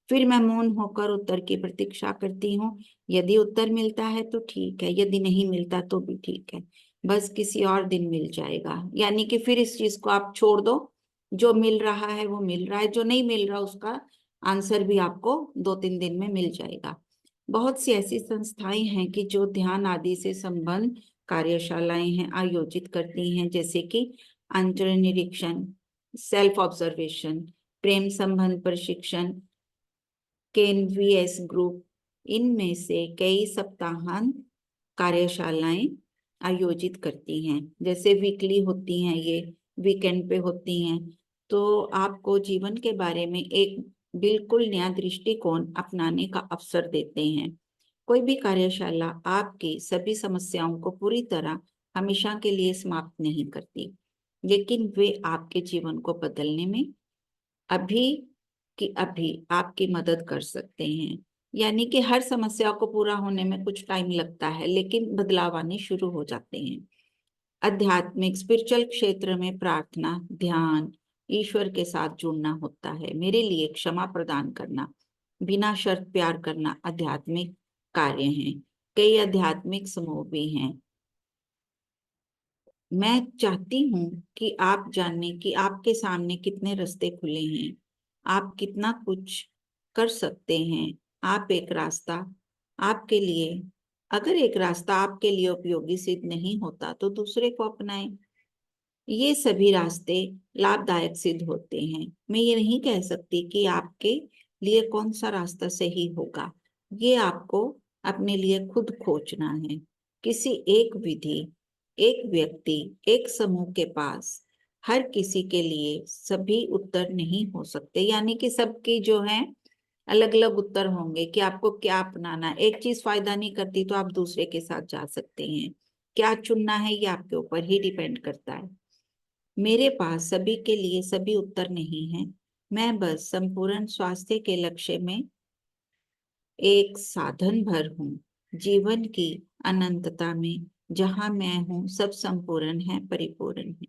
फिर मैं मौन होकर उत्तर की प्रतीक्षा करती हूँ। यदि उत्तर मिलता है तो ठीक है, यदि नहीं मिलता तो भी ठीक है, बस किसी और दिन मिल जाएगा। यानी कि फिर इस चीज को आप छोड़ दो, जो मिल रहा है वो मिल रहा है, जो नहीं मिल रहा उसका आंसर भी आपको 2-3 दिन में मिल जाएगा। बहुत सी ऐसी संस्थाएं हैं कि जो ध्यान आदि से संबंध कार्यशालाएं हैं आयोजित करती हैं, जैसे कि अंतर्निरीक्षण, सेल्फ ऑब्जर्वेशन, प्रेम संबंध प्रशिक्षण, केएनवीएस ग्रुप। इनमें से कई सप्ताहांत कार्यशालाएं आयोजित करती हैं, जैसे वीकली होती हैं, ये वीकेंड पे होती हैं। तो आपको जीवन के बारे में एक बिल्कुल नया दृष्टिकोण अपनाने का अवसर देते हैं। कोई भी कार्यशाला आपकी सभी समस्याओं को पूरी तरह हमेशा के लिए समाप्त नहीं करती, लेकिन वे आपके जीवन को बदलने में अभी कि अभी आपकी मदद कर सकते हैं। यानी कि हर समस्या को पूरा होने में कुछ टाइम लगता है, लेकिन बदलाव आने शुरू हो जाते हैं। आध्यात्मिक स्पिरिचुअल क्षेत्र में प्रार्थना, ध्यान, ईश्वर के साथ जुड़ना होता है। मेरे लिए क्षमा प्रदान करना, बिना शर्त प्यार करना आध्यात्मिक कार्य हैं। कई आध्यात्मिक समूह भी हैं। मैं चाहती हूँ कि आप जाने कि आपके सामने कितने रास्ते खुले हैं, आप कितना कुछ कर सकते हैं। आप एक रास्ता आपके लिए अगर एक रास्ता आपके लिए उपयोगी सिद्ध नहीं होता तो दूसरे को अपनाएं। ये सभी रास्ते लाभदायक सिद्ध होते हैं। मैं ये नहीं कह सकती कि आपके लिए कौन सा रास्ता सही होगा, ये आपको अपने लिए खुद खोजना है। किसी एक विधि, एक व्यक्ति, एक समूह के पास हर किसी के लिए सभी उत्तर नहीं हो सकते। यानी कि सबकी जो है अलग अलग उत्तर होंगे कि आपको क्या अपनाना है। एक चीज फायदा नहीं करती तो आप दूसरे के साथ जा सकते हैं। क्या चुनना है ये आपके ऊपर ही डिपेंड करता है। मेरे पास सभी के लिए सभी उत्तर नहीं है। मैं बस संपूर्ण स्वास्थ्य के लक्ष्य में एक साधन भर हूँ। जीवन की अनंतता में जहाँ मैं हूँ सब संपूर्ण है, परिपूर्ण है।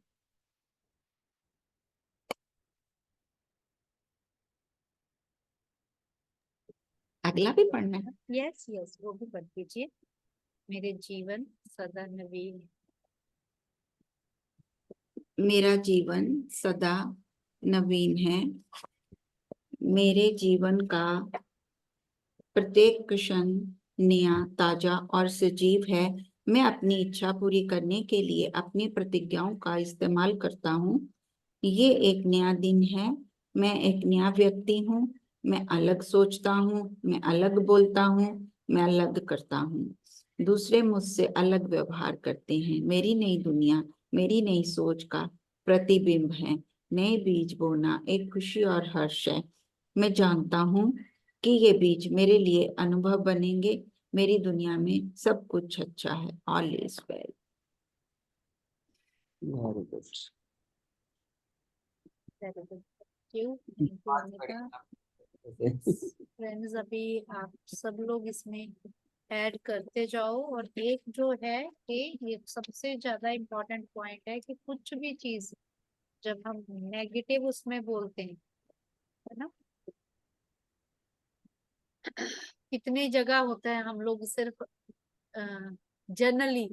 अगला भी पढ़ना है। यस यस, वो भी पढ़ दीजिए। मेरे जीवन सदा नवीन। मेरा जीवन सदा नवीन है। मेरे जीवन का प्रत्येक क्षण नया, ताजा और सजीव है। मैं अपनी इच्छा पूरी करने के लिए अपनी प्रतिज्ञाओं का इस्तेमाल करता हूँ। ये एक नया दिन है। मैं एक नया व्यक्ति हूँ। मैं अलग सोचता हूँ, मैं अलग बोलता हूँ, मैं अलग करता हूँ। दूसरे मुझसे अलग व्यवहार करते हैं। मेरी नई दुनिया मेरी नई सोच का प्रतिबिंब है। नए बीज बोना एक खुशी और हर्ष है। मैं जानता हूँ कि ये बीज मेरे लिए अनुभव बनेंगे। मेरी दुनिया में सब कुछ अच्छा है। All is well. Very good. Very good, thank you, thank you Amita. Friends, अभी आप सब लोग इसमें ऐड करते जाओ। और एक जो है कि ये सबसे ज्यादा इम्पोर्टेंट पॉइंट है कि कुछ भी चीज जब हम नेगेटिव उसमें बोलते हैं, है ना, कितनी जगह होता है हम लोग सिर्फ जनरली,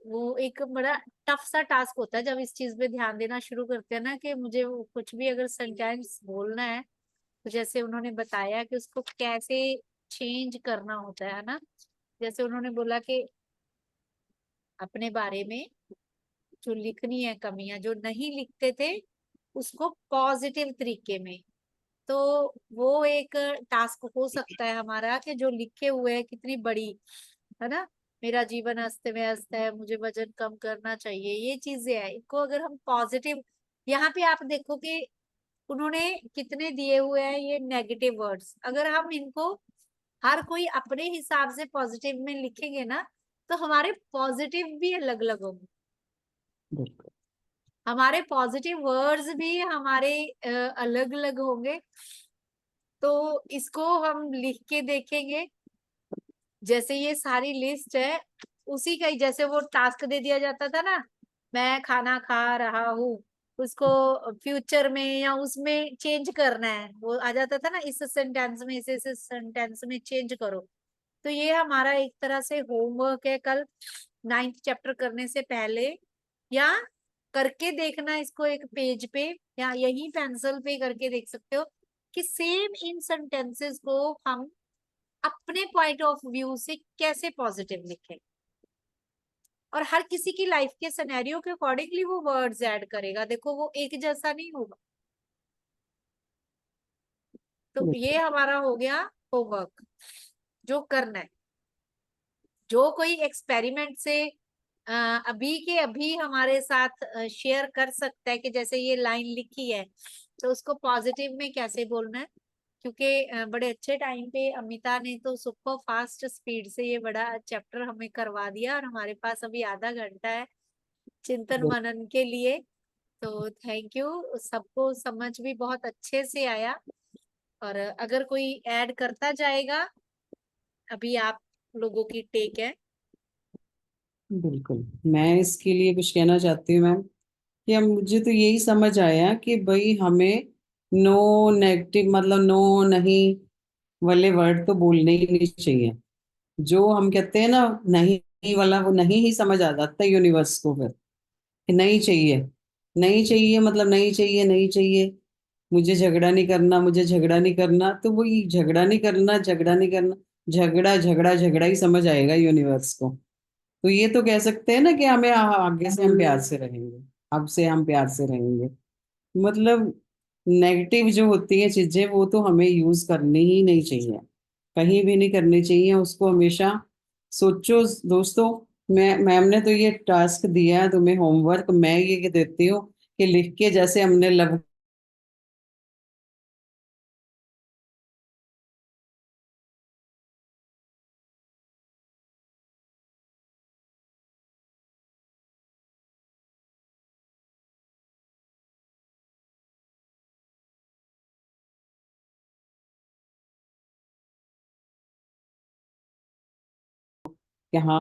वो एक बड़ा टफ सा टास्क होता है जब इस चीज पे ध्यान देना शुरू करते हैं ना, कि मुझे वो कुछ भी अगर सेंटेंस बोलना है तो जैसे उन्होंने बताया कि उसको कैसे चेंज करना होता है ना। जैसे उन्होंने बोला कि अपने बारे में जो लिखनी है, कमियां जो नहीं लिखते थे उसको पॉजिटिव तरीके में। तो वो एक टास्क हो सकता है हमारा कि जो लिखे हुए है कितनी बड़ी, है ना, मेरा जीवन अस्त व्यस्त है, मुझे वजन कम करना चाहिए, ये चीजें है, इनको अगर हम पॉजिटिव, यहाँ पे आप देखो कि उन्होंने कितने दिए हुए हैं ये नेगेटिव वर्ड्स, अगर हम इनको हर कोई अपने हिसाब से पॉजिटिव में लिखेंगे ना, तो हमारे पॉजिटिव भी अलग अलग होंगे। बिल्कुल। हमारे पॉजिटिव वर्ड्स भी हमारे अलग अलग होंगे। तो इसको हम लिख के देखेंगे। जैसे ये सारी लिस्ट है उसी का ही, जैसे वो टास्क दे दिया जाता था ना, मैं खाना खा रहा हूँ, उसको फ्यूचर में या उसमें चेंज करना है, वो आ जाता था ना, इस सेंटेंस में इस सेंटेंस में चेंज करो। तो ये हमारा एक तरह से होमवर्क है कल 9th चैप्टर करने से पहले, या करके देखना इसको एक पेज पे, या यही पेंसिल पे करके देख सकते हो कि सेम इन सेंटेंसेस को हम अपने पॉइंट ऑफ व्यू से कैसे पॉजिटिव लिखें। और हर किसी की लाइफ के सिनेरियो के अकॉर्डिंगली वो वर्ड्स ऐड करेगा, देखो वो एक जैसा नहीं होगा। तो ये हमारा हो गया होमवर्क जो करना है। जो कोई एक्सपेरिमेंट से अभी के अभी हमारे साथ शेयर कर सकता है कि जैसे ये लाइन लिखी है तो उसको पॉजिटिव में कैसे बोलना है, क्योंकि बड़े अच्छे टाइम पे अमिता ने तो सुपर फास्ट स्पीड से ये बड़ा चैप्टर हमें करवा दिया, और हमारे पास अभी आधा घंटा है चिंतन मनन के लिए। तो थैंक यू, सबको समझ भी बहुत अच्छे से आया। और अगर कोई ऐड करता जाएगा, अभी आप लोगों की टेक है। बिल्कुल, मैं इसके लिए कुछ कहना चाहती हूँ मैम, कि अब मुझे तो यही समझ आया कि भाई हमें नो नेगेटिव मतलब नो नहीं वाले वर्ड तो बोलने ही नहीं चाहिए। जो हम कहते हैं ना नहीं वाला, वो नहीं ही समझ आ जाता है यूनिवर्स को फिर, कि नहीं चाहिए। नहीं चाहिए मतलब नहीं चाहिए, नहीं चाहिए। मुझे झगड़ा नहीं करना, मुझे झगड़ा नहीं करना, तो वही झगड़ा नहीं करना, झगड़ा नहीं करना, झगड़ा झगड़ा झगड़ा ही समझ आएगा यूनिवर्स को। तो ये तो कह सकते हैं ना कि हमें आगे से हम प्यार से रहेंगे, अब से हम प्यार से रहेंगे। मतलब नेगेटिव जो होती है चीजें वो तो हमें यूज करनी ही नहीं चाहिए, कहीं भी नहीं करनी चाहिए उसको। हमेशा सोचो दोस्तों, मैं मैम ने तो ये टास्क दिया है तुम्हें होमवर्क, मैं ये देती हूँ कि लिख के, जैसे हमने लव कि हाँ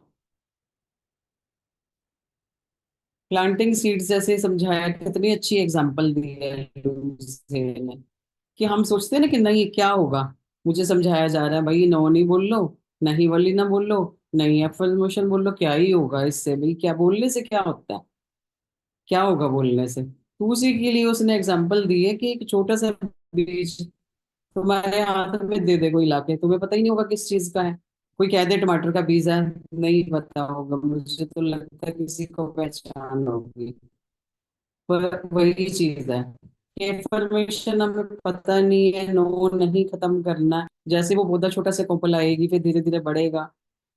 प्लांटिंग सीड्स जैसे समझाया, कितनी अच्छी एग्जांपल दी है लुईसे ने, कि हम सोचते हैं ना कि नहीं क्या होगा, मुझे समझाया जा रहा है भाई नो नहीं बोल लो, नहीं वाली ना बोल लो, नहीं एफर्मेशन बोल लो, क्या ही होगा इससे, भाई क्या बोलने से क्या होता है, क्या होगा बोलने से। तो उसी के लिए उसने एग्जाम्पल दी है कि एक छोटा सा बीज तुम्हारे हाथ में दे दे कोई लाके, तुम्हें पता ही नहीं होगा किस चीज का है। कोई कह दे टमाटर का बीज है, नहीं पता होगा, मुझे तो लगता है किसी को पहचान होगी। पर वही चीज है कि इंफॉर्मेशन हमें पता नहीं है, नो नहीं खत्म करना है। जैसे वो पौधा छोटा सा कोपल आएगी, फिर धीरे धीरे बढ़ेगा,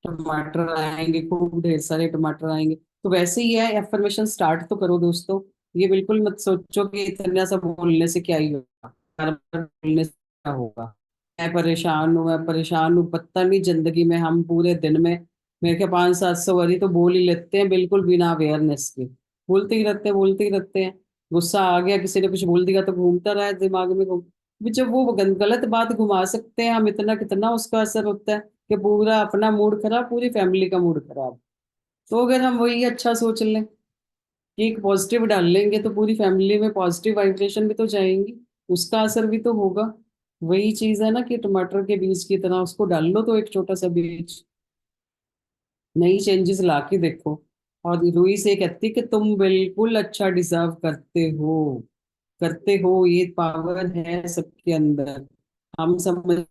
टमाटर आएंगे, खूब ढेर सारे टमाटर आएंगे। तो वैसे ही है, एफर्मेशन स्टार्ट तो करो दोस्तों। ये बिल्कुल मत सोचो कि इतना सा बोलने से क्या ही होगा, बार बार बोलने से क्या होगा। मैं परेशान हूँ, पता नहीं जिंदगी में हम पूरे दिन में मेरे के 500-700 बारी तो बोल ही लेते हैं, बिल्कुल बिना अवेयरनेस के बोलते ही रहते हैं, बोलते ही रहते हैं। गुस्सा आ गया, किसी ने कुछ बोल दिया तो घूमता रहा है दिमाग में, घूम भी जब वो गलत बात घुमा सकते हैं हम, इतना कितना उसका असर होता है कि पूरा अपना मूड खराब, पूरी फैमिली का मूड खराब। तो अगर हम वही अच्छा सोच लें कि एक पॉजिटिव डाल लेंगे, तो पूरी फैमिली में पॉजिटिव वाइब्रेशन भी तो जाएंगी, उसका असर भी तो होगा। वही चीज है ना कि टमाटर के बीज की तरह उसको डाल लो, तो एक छोटा सा बीज नई चेंजेस ला के देखो। और रूही से कहती कि तुम बिल्कुल अच्छा डिजर्व करते हो, ये पावर है सबके अंदर। हम समझ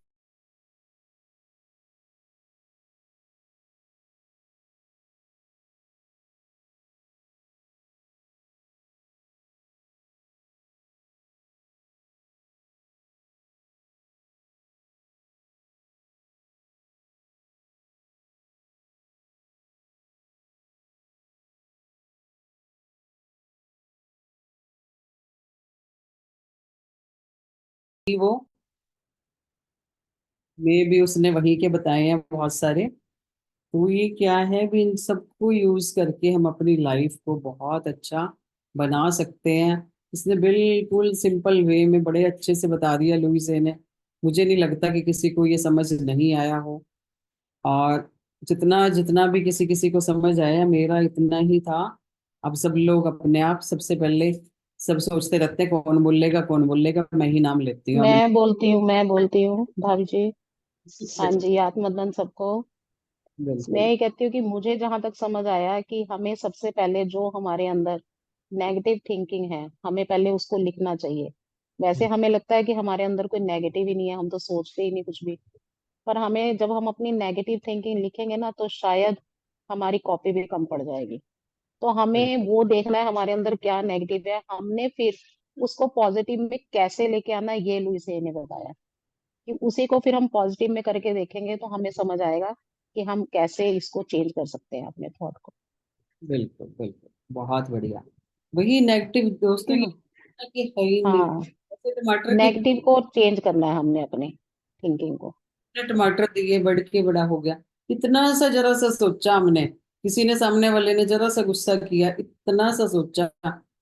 वो में भी उसने वही के बताए हैं बहुत सारे। तो ये क्या है भी, इन सबको यूज करके हम अपनी लाइफ को बहुत अच्छा बना सकते हैं। इसने बिल्कुल सिंपल वे में बड़े अच्छे से बता दिया लुइसे ने। मुझे नहीं लगता कि किसी को ये समझ नहीं आया हो। और जितना जितना भी किसी किसी को समझ आया, मेरा इतना ही था। अब सब लोग अपने आप सबसे पहले सब सोचते रहते हैं कौन बोलेगा कौन बोलेगा, मैं ही नाम लेती हूँ अब। मैं बोलती हूँ भाभी जी। हाँ जी, आत्मदन सबको। मैं बिल्कुल। ये कहती हूँ कि मुझे जहां तक समझ आया कि हमें सबसे पहले जो हमारे अंदर नेगेटिव थिंकिंग है, हमें पहले उसको लिखना चाहिए। वैसे हमें लगता है कि हमारे अंदर कोई नेगेटिव ही नहीं है, हम तो सोचते ही नहीं कुछ भी। पर हमें जब हम अपनी नेगेटिव थिंकिंग लिखेंगे ना, तो शायद हमारी कॉपी भी कम पड़ जाएगी। तो हमें बिल्कुल। वो देखना है हमारे अंदर क्या नेगेटिव है, हमने फिर उसको पॉजिटिव में कैसे लेके आना है, ये लुइसे ने बताया। कि उसी को फिर हम पॉजिटिव में करके देखेंगे तो हमें समझ आएगा कि हम कैसे इसको चेंज कर सकते हैं अपने थॉट को। बिल्कुल बिल्कुल बहुत बढ़िया। वही नेगेटिव दोस्तों, है ये ना? कि है ही नहीं। हाँ, ऐसे टमाटर की, नेगेटिव को चेंज करना है हमने अपने थिंकिंग को। टमाटर दिए बढ़ के बड़ा हो गया, इतना सा जरा सा सोचा हमने, किसी ने सामने वाले ने जरा सा गुस्सा किया, इतना सा सोचा,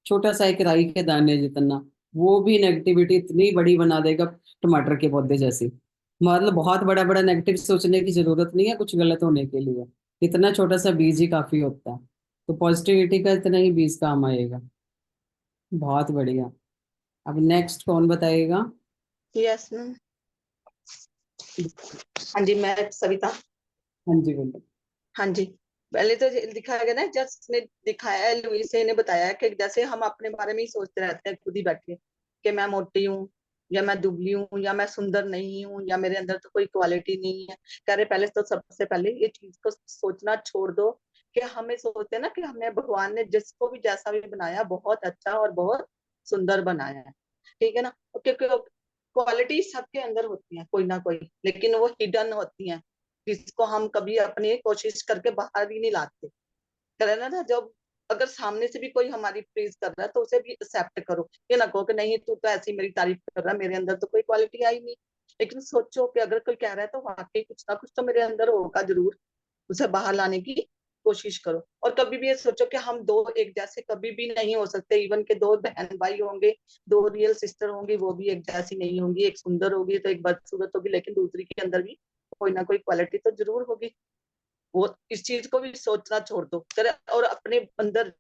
छोटा सा एक राई के दाने जितना, वो भी नेगेटिविटी इतनी बड़ी बना देगा टमाटर के पौधे जैसी। मतलब बहुत बड़ा बड़ा नेगेटिव सोचने की जरूरत नहीं है कुछ गलत होने के लिए, इतना छोटा सा बीज ही काफी होता है। तो पॉजिटिविटी का इतना ही बीज काम आएगा। बहुत बढ़िया। अब नेक्स्ट कौन बताएगा? Yes ma'am. हाँ जी, मैं सविता। हाँ जी बोलो। हाँ जी। पहले तो दिखाया गया ना, जस्ट ने दिखाया है, लुइसे ने बताया कि जैसे हम अपने बारे में ही सोचते रहते हैं खुद ही बैठे कि मैं मोटी हूँ, या मैं दुबली हूँ, या मैं सुंदर नहीं हूँ, या मेरे अंदर तो कोई क्वालिटी नहीं है। कह रहे पहले तो सबसे पहले ये चीज को सोचना छोड़ दो कि हमें सोचते हैं ना कि हमें भगवान ने जिसको भी जैसा भी बनाया बहुत अच्छा और बहुत सुंदर बनाया है। ठीक है ना? क्योंकि क्वालिटी सबके अंदर होती है कोई ना कोई, लेकिन वो हिडन होती है, जिसको हम कभी अपनी कोशिश करके बाहर ही नहीं लाते। करे ना जब अगर सामने से भी कोई हमारी प्रेज कर रहा है तो उसे भी एक्सेप्ट करो। ये ना कहो कि नहीं तू तो ऐसी मेरी तारीफ कर रहा है, मेरे अंदर तो कोई क्वालिटी आई नहीं। लेकिन सोचो कि अगर कोई कह रहा है तो वाकई कुछ ना कुछ तो मेरे अंदर होगा जरूर, उसे बाहर लाने की कोशिश करो। और कभी भी ये सोचो कि हम दो एक जैसे कभी भी नहीं हो सकते। इवन के दो बहन भाई होंगे, दो रियल सिस्टर होंगी, वो भी एक जैसी नहीं होंगी। एक सुंदर होगी तो एक बदसूरत होगी, लेकिन दूसरी के अंदर भी कोई ना कोई क्वालिटी तो जरूर होगी। वो इस चीज को भी सोचना छोड़ दो, और अपने अंदर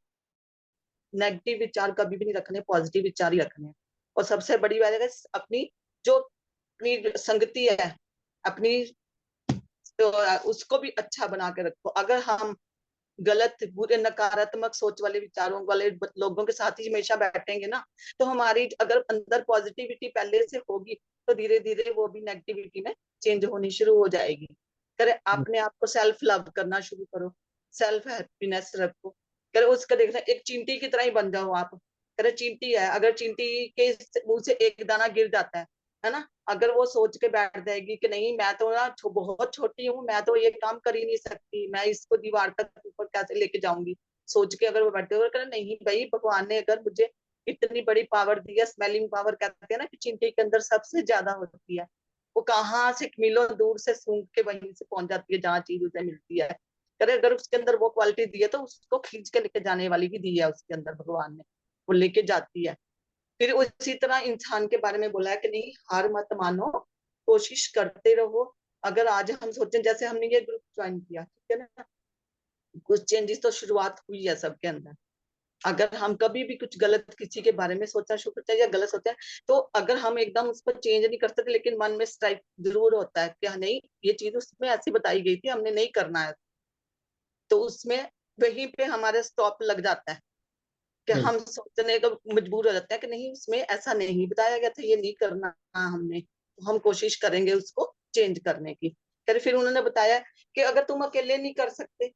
नेगेटिव विचार कभी भी नहीं रखने, पॉजिटिव विचार ही रखने हैं। और सबसे बड़ी बात है अपनी जो अपनी संगति है अपनी, तो उसको भी अच्छा बना के रखो। अगर हम गलत बुरे नकारात्मक सोच वाले विचारों वाले लोगों के साथ ही हमेशा बैठेंगे ना, तो हमारी अगर अंदर पॉजिटिविटी पहले से होगी तो धीरे धीरे वो भी नेगेटिविटी में चेंज होनी शुरू हो जाएगी। करे अपने आप को सेल्फ लव करना शुरू करो, सेल्फ हैप्पीनेस रखो। करे उसका देखना एक चींटी की तरह ही बन जाओ आप। करे चींटी है, अगर चींटी के मुंह से एक दाना गिर जाता है ना, अगर वो सोच के बैठ जाएगी कि नहीं मैं तो ना बहुत छोटी हूँ, मैं तो ये काम कर ही नहीं सकती, मैं इसको दीवार तक ऊपर कैसे लेके जाऊंगी, सोच के अगर वो बैठे हुए करे नहीं भाई भगवान ने अगर मुझे इतनी बड़ी पावर दी है, स्मेलिंग पावर कहते हैं ना कि चींटी के अंदर सबसे ज्यादा होती है, वो कहाँ से मीलों दूर से सूंघ के वहीं से पहुंच जाती है जहाँ चीज उसे मिलती है। करे अगर उसके अंदर वो क्वालिटी दी है तो उसको खींच के लेके जाने वाली भी दी है उसके अंदर भगवान ने, वो लेके जाती है। फिर उसी तरह इंसान के बारे में बोला है कि नहीं हार मत मानो, कोशिश करते रहो। अगर आज हम सोचें जैसे हमने ये ग्रुप ज्वाइन किया, ठीक है ना, कुछ चेंजेस तो शुरुआत हुई है सबके अंदर। अगर हम कभी भी कुछ गलत किसी के बारे में सोचना शुरू करते हैं या गलत सोचते हैं, तो अगर हम एकदम उस पर चेंज नहीं कर सकते लेकिन मन में स्ट्राइक जरूर होता है कि नहीं ये चीज उसमें ऐसी बताई गई थी, हमने नहीं करना है, तो उसमें वहीं पे हमारे स्टॉप लग जाता है कि हम सोचने को मजबूर हो जाते हैं कि नहीं उसमें ऐसा नहीं बताया गया था, ये नहीं करना हमने, तो हम कोशिश करेंगे उसको चेंज करने की। फिर उन्होंने बताया कि अगर तुम अकेले नहीं कर सकते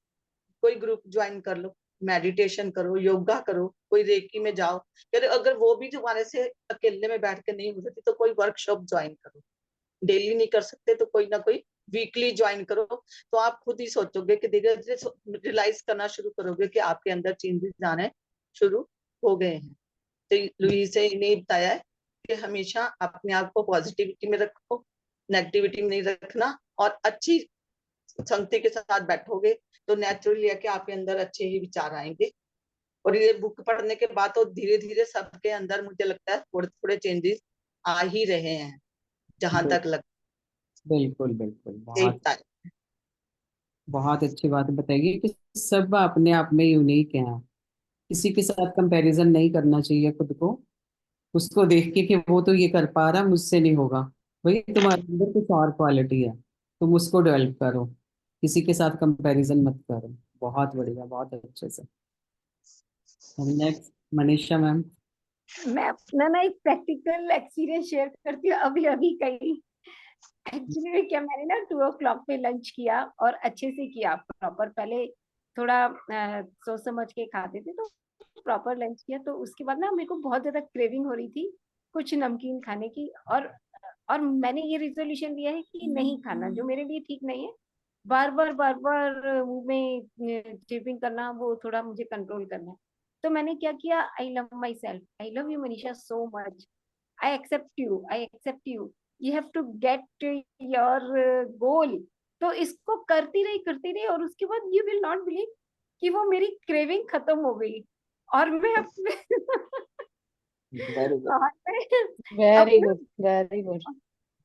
कोई ग्रुप ज्वाइन कर लो, मेडिटेशन करो, योगा करो, कोई रेकी में जाओ। फिर अगर वो भी तुम्हारे से अकेले में बैठ के नहीं हो सकती तो कोई वर्कशॉप ज्वाइन करो। डेली नहीं कर सकते तो कोई ना कोई वीकली ज्वाइन करो, तो आप खुद ही सोचोगे कि धीरे धीरे रियलाइज करना शुरू करोगे कि आपके अंदर चेंजेस आने शुरू हो गए हैं। तो लुईस ने बताया है कि हमेशा अपने आप को पॉजिटिविटी में रखो, नेगेटिविटी में नहीं रखना, और अच्छी संगति के साथ बैठोगे तो नेचुरली है कि आपके अंदर अच्छे ही विचार आएंगे। और ये बुक पढ़ने के बाद तो धीरे धीरे सबके अंदर मुझे लगता है थोड़े थोड़े चेंजेस आ ही रहे हैं, जहां तक लगता बिल्कुल बिल्कुल, बहुत है। बहुत अच्छी बात बताइए कि सब अपने आप में यूनिक हैं। किसी के साथ कंपैरिजन नहीं करना चाहिए खुद को, उसको देख के कि वो तो ये कर पा रहा मुझसे नहीं होगा। भाई तुम्हारे अंदर कुछ और क्वालिटी है, तुम उसको डेवलप करो, किसी के साथ कंपैरिजन मत करो। बहुत बढ़िया, बहुत अच्छे से। Next Manisha ma'am. मैं अपना ना एक प्रैक्टिकल एक्सपीरियंस शेयर करती हूँ अभी अभी कहीं। एक्चुअली क्या मैंने ना 2 o'clock पे लंच किया और अच्छे से किया प्रॉपर। पहले थोड़ा सोच समझ के खाते थे तो प्रॉपर लंच किया, तो उसके बाद ना मेरे को बहुत ज्यादा क्रेविंग हो रही थी कुछ नमकीन खाने की। और मैंने ये रिजोल्यूशन लिया है कि नहीं खाना, जो मेरे लिए ठीक नहीं है। बार बार मुंह में चिपिंग करना, वो थोड़ा मुझे कंट्रोल करना है। तो मैंने क्या किया, I love myself, I love you Manisha so much, I accept you, I accept you, you have to get your goal. तो इसको करती रही और उसके बाद यू विल नॉट बिलीव कि वो मेरी क्रेविंग खत्म हो गई। और मैं वेरी गुड। और मैं वेरी अपना गुड, वेरी गुड।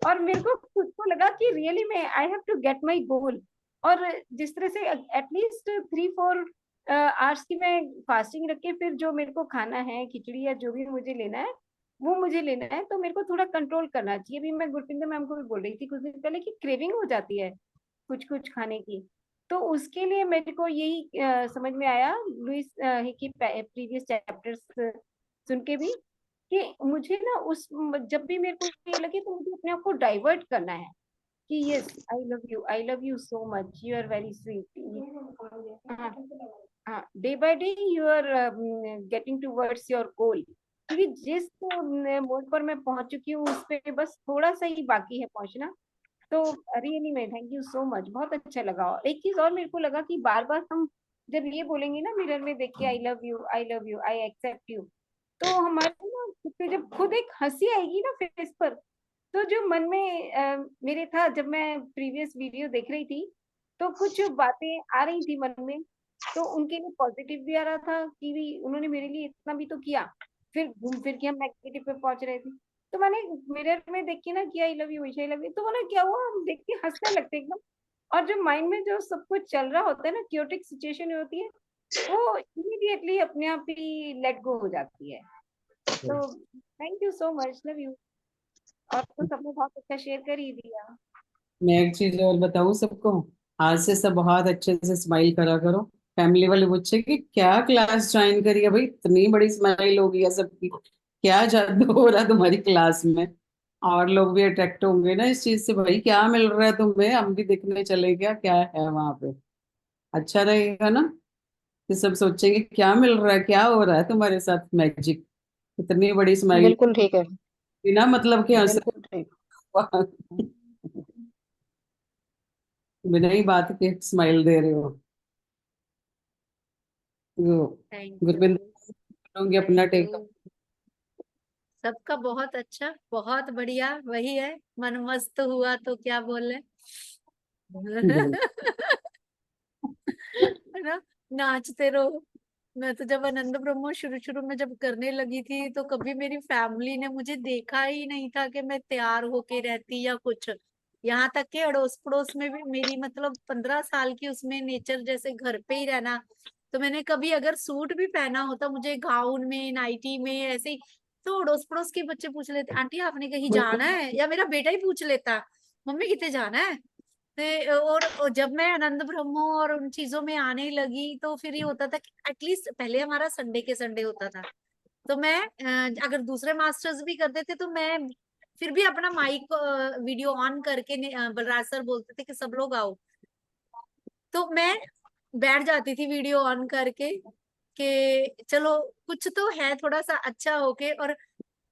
और मेरे को खुद को लगा कि रियली में I have to get my goal. और जिस तरह से एटलीस्ट 3-4 आवर्स की मैं फास्टिंग रख के फिर जो मेरे को खाना है, खिचड़ी या जो भी मुझे लेना है वो मुझे लेना है, तो मेरे को थोड़ा कंट्रोल करना चाहिए। अभी मैं गुरपिंदर मैम को भी बोल रही थी कुछ दिन पहले कि क्रेविंग हो जाती है कुछ कुछ खाने की। तो उसके लिए मेरे को यही समझ में आया लुइस की प्रीवियस चैप्टर्स सुन के भी, कि मुझे ना उस जब भी मेरे को ये लगे तो मुझे अपने आप को डाइवर्ट करना है कि yes I love you so much, you are very sweet. हाँ, day by day you are getting towards your goal. क्योंकि जिस मोड पर मैं पहुंच चुकी हूँ उस पे बस थोड़ा सा ही बाकी है पहुंचना। तो रियली में थैंक यू सो मच, बहुत अच्छा लगा। और एक चीज और मेरे को लगा कि बार बार हम जब ये बोलेंगे ना मिरर में देख के, I love you, I love you, I accept you, तो हमारे ना खुद पे जब खुद एक हंसी आएगी ना फेस पर, तो जो मन में मेरे था जब मैं प्रीवियस वीडियो देख रही थी तो कुछ बातें आ रही थी मन में, तो उनके लिए पॉजिटिव भी आ रहा था कि भी उन्होंने मेरे लिए इतना भी तो किया, फिर घूम फिर के हम नेगेटिव पे पहुंच रहे थे। तो मैंने मिरर में देख के ना किया I love you, I love you, तो मैंने क्या हुआ, हम देख के हंसने लगते एकदम। और जो माइंड में जो सब कुछ चल रहा होता है ना, क्योटिक सिचुएशन होती है, वो इमीडिएटली अपने आप ही लेट गो हो जाती है। तो thank you so much, love you. और तो सबने बहुत अच्छा शेयर कर ही दिया। मैं एक चीज और बताऊं सबको, आज से सब बहुत अच्छे से स्माइल करा करो। फैमिली वाले पूछे कि क्या क्लास ज्वाइन करी है भाई, इतनी बड़ी स्माइल हो गई है सबकी, क्या जादू हो रहा है तुम्हारी क्लास में। और लोग भी अट्रैक्ट होंगे ना इस चीज से, भाई क्या मिल रहा है तुम्हें, हम भी देखने चले क्या क्या है वहां पे। अच्छा रहेगा ना, कि सब सोचेंगे क्या मिल रहा है, क्या हो रहा है तुम्हारे साथ मैजिक, इतनी बड़ी स्माइल, बिल्कुल ठीक है। बिना मतलब के हंस बिल्कुल ठीक। रहे हो। बिना ही बात के स्माइल दे रहे हो। तो थैंक गुरविंदर यू। करूंगी अपना थैंक टेक। यू। सबका बहुत अच्छा, बहुत बढ़िया। वही है, मन मस्त हुआ तो क्या बोले। है ना, नाचते रहो। मैं तो जब आनंद ब्रह्म शुरू शुरू में जब करने लगी थी, तो कभी मेरी फैमिली ने मुझे देखा ही नहीं था कि मैं तैयार होके रहती या कुछ। यहाँ तक के अड़ोस पड़ोस में भी मेरी मतलब 15 साल की उसमें नेचर जैसे घर पे ही रहना। तो मैंने कभी अगर सूट भी पहना होता मुझे गाउन में नाइटी में ऐसे ही, तो अड़ोस पड़ोस के बच्चे पूछ लेते आंटी आपने कहीं जाना है, या मेरा बेटा ही पूछ लेता मम्मी कितने जाना है। और जब मैं आनंद ब्रह्मो और उन चीजों में आने लगी, तो फिर ये होता था कि एटलीस्ट पहले हमारा संडे के संडे होता था। तो मैं अगर दूसरे मास्टर्स भी करते थे तो मैं फिर भी अपना माइक वीडियो ऑन करके बलराज सर बोलते थे कि सब लोग आओ, तो मैं बैठ जाती थी वीडियो ऑन करके कि चलो कुछ तो है थोड़ा सा अच्छा होके। और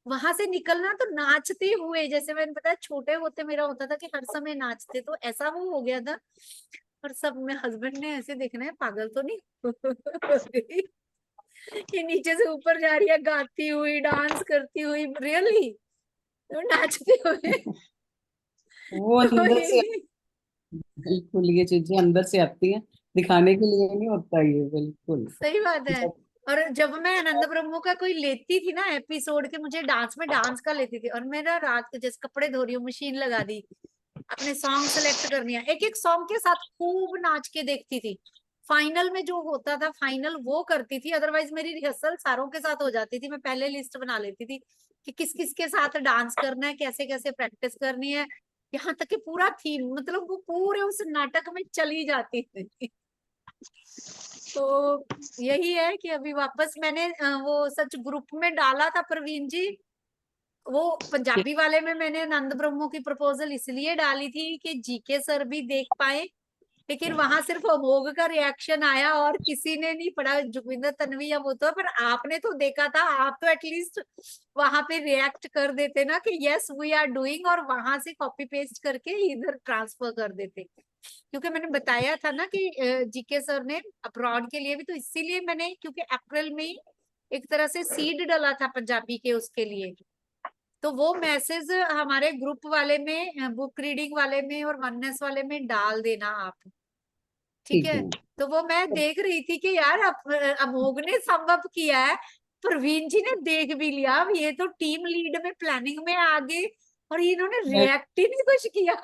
वहां से निकलना तो नाचते हुए, जैसे मैंने बताया छोटे होते मेरा होता था कि हर समय नाचते, तो ऐसा वो हो गया था। और सब में हस्बैंड ने ऐसे देखना है पागल तो नहीं हो गई, ये नीचे से ऊपर जा रही है गाती हुई डांस करती हुई, रियली नाचते हुए। वो तो अंदर से, ये बिल्कुल ये चीजें अंदर से आती हैं, दिखाने के लिए नहीं होता ये, बिल्कुल। सही बात है। जब और जब मैं आनंद ब्रह्मो का कोई लेती थी ना एपिसोड के, मुझे डांस में डांस का लेती थी, और मेरा रात के जैसे कपड़े धो रही हूँ मशीन लगा दी, अपने सॉन्ग सेलेक्ट करनी है, एक एक सॉन्ग के साथ खूब नाच के देखती थी। फाइनल में जो होता था फाइनल वो करती थी, अदरवाइज मेरी रिहर्सल सारों के साथ हो जाती थी। मैं पहले लिस्ट बना लेती थी कि किस किस के साथ डांस करना है, कैसे कैसे प्रैक्टिस करनी है, यहाँ तक कि पूरा थीम मतलब वो पूरे उस नाटक में चली जाती थी। तो यही है कि अभी वापस मैंने वो सच ग्रुप में डाला था प्रवीण जी, वो पंजाबी वाले में मैंने आनंद ब्रह्मो की प्रपोजल इसलिए डाली थी कि जीके सर भी देख पाए, लेकिन वहां सिर्फ अमोघ का रिएक्शन आया और किसी ने नहीं पढ़ा, जुगविंदर तन्वी या वो तो, पर आपने तो देखा था, आप तो एटलीस्ट वहां पे रिएक्ट कर देते ना कि यस वी आर डूइंग, और वहां से कॉपी पेस्ट करके इधर ट्रांसफर कर देते। क्योंकि मैंने बताया था ना कि जीके सर ने अब्रॉड के लिए भी, तो इसीलिए मैंने, क्योंकि अप्रैल में एक तरह से सीड डाला था पंजाबी के उसके लिए, तो वो मैसेज हमारे ग्रुप वाले में, बुक रीडिंग वाले में और वननेस वाले में डाल देना आप, ठीक ठीक है। है। तो वो मैं देख रही थी कि यार अमोघ ने संभव किया है, प्रवीण जी ने देख भी लिया, अब ये तो टीम लीड में प्लानिंग में आगे, और इन्होंने मैं रिएक्ट ही नहीं कुछ किया।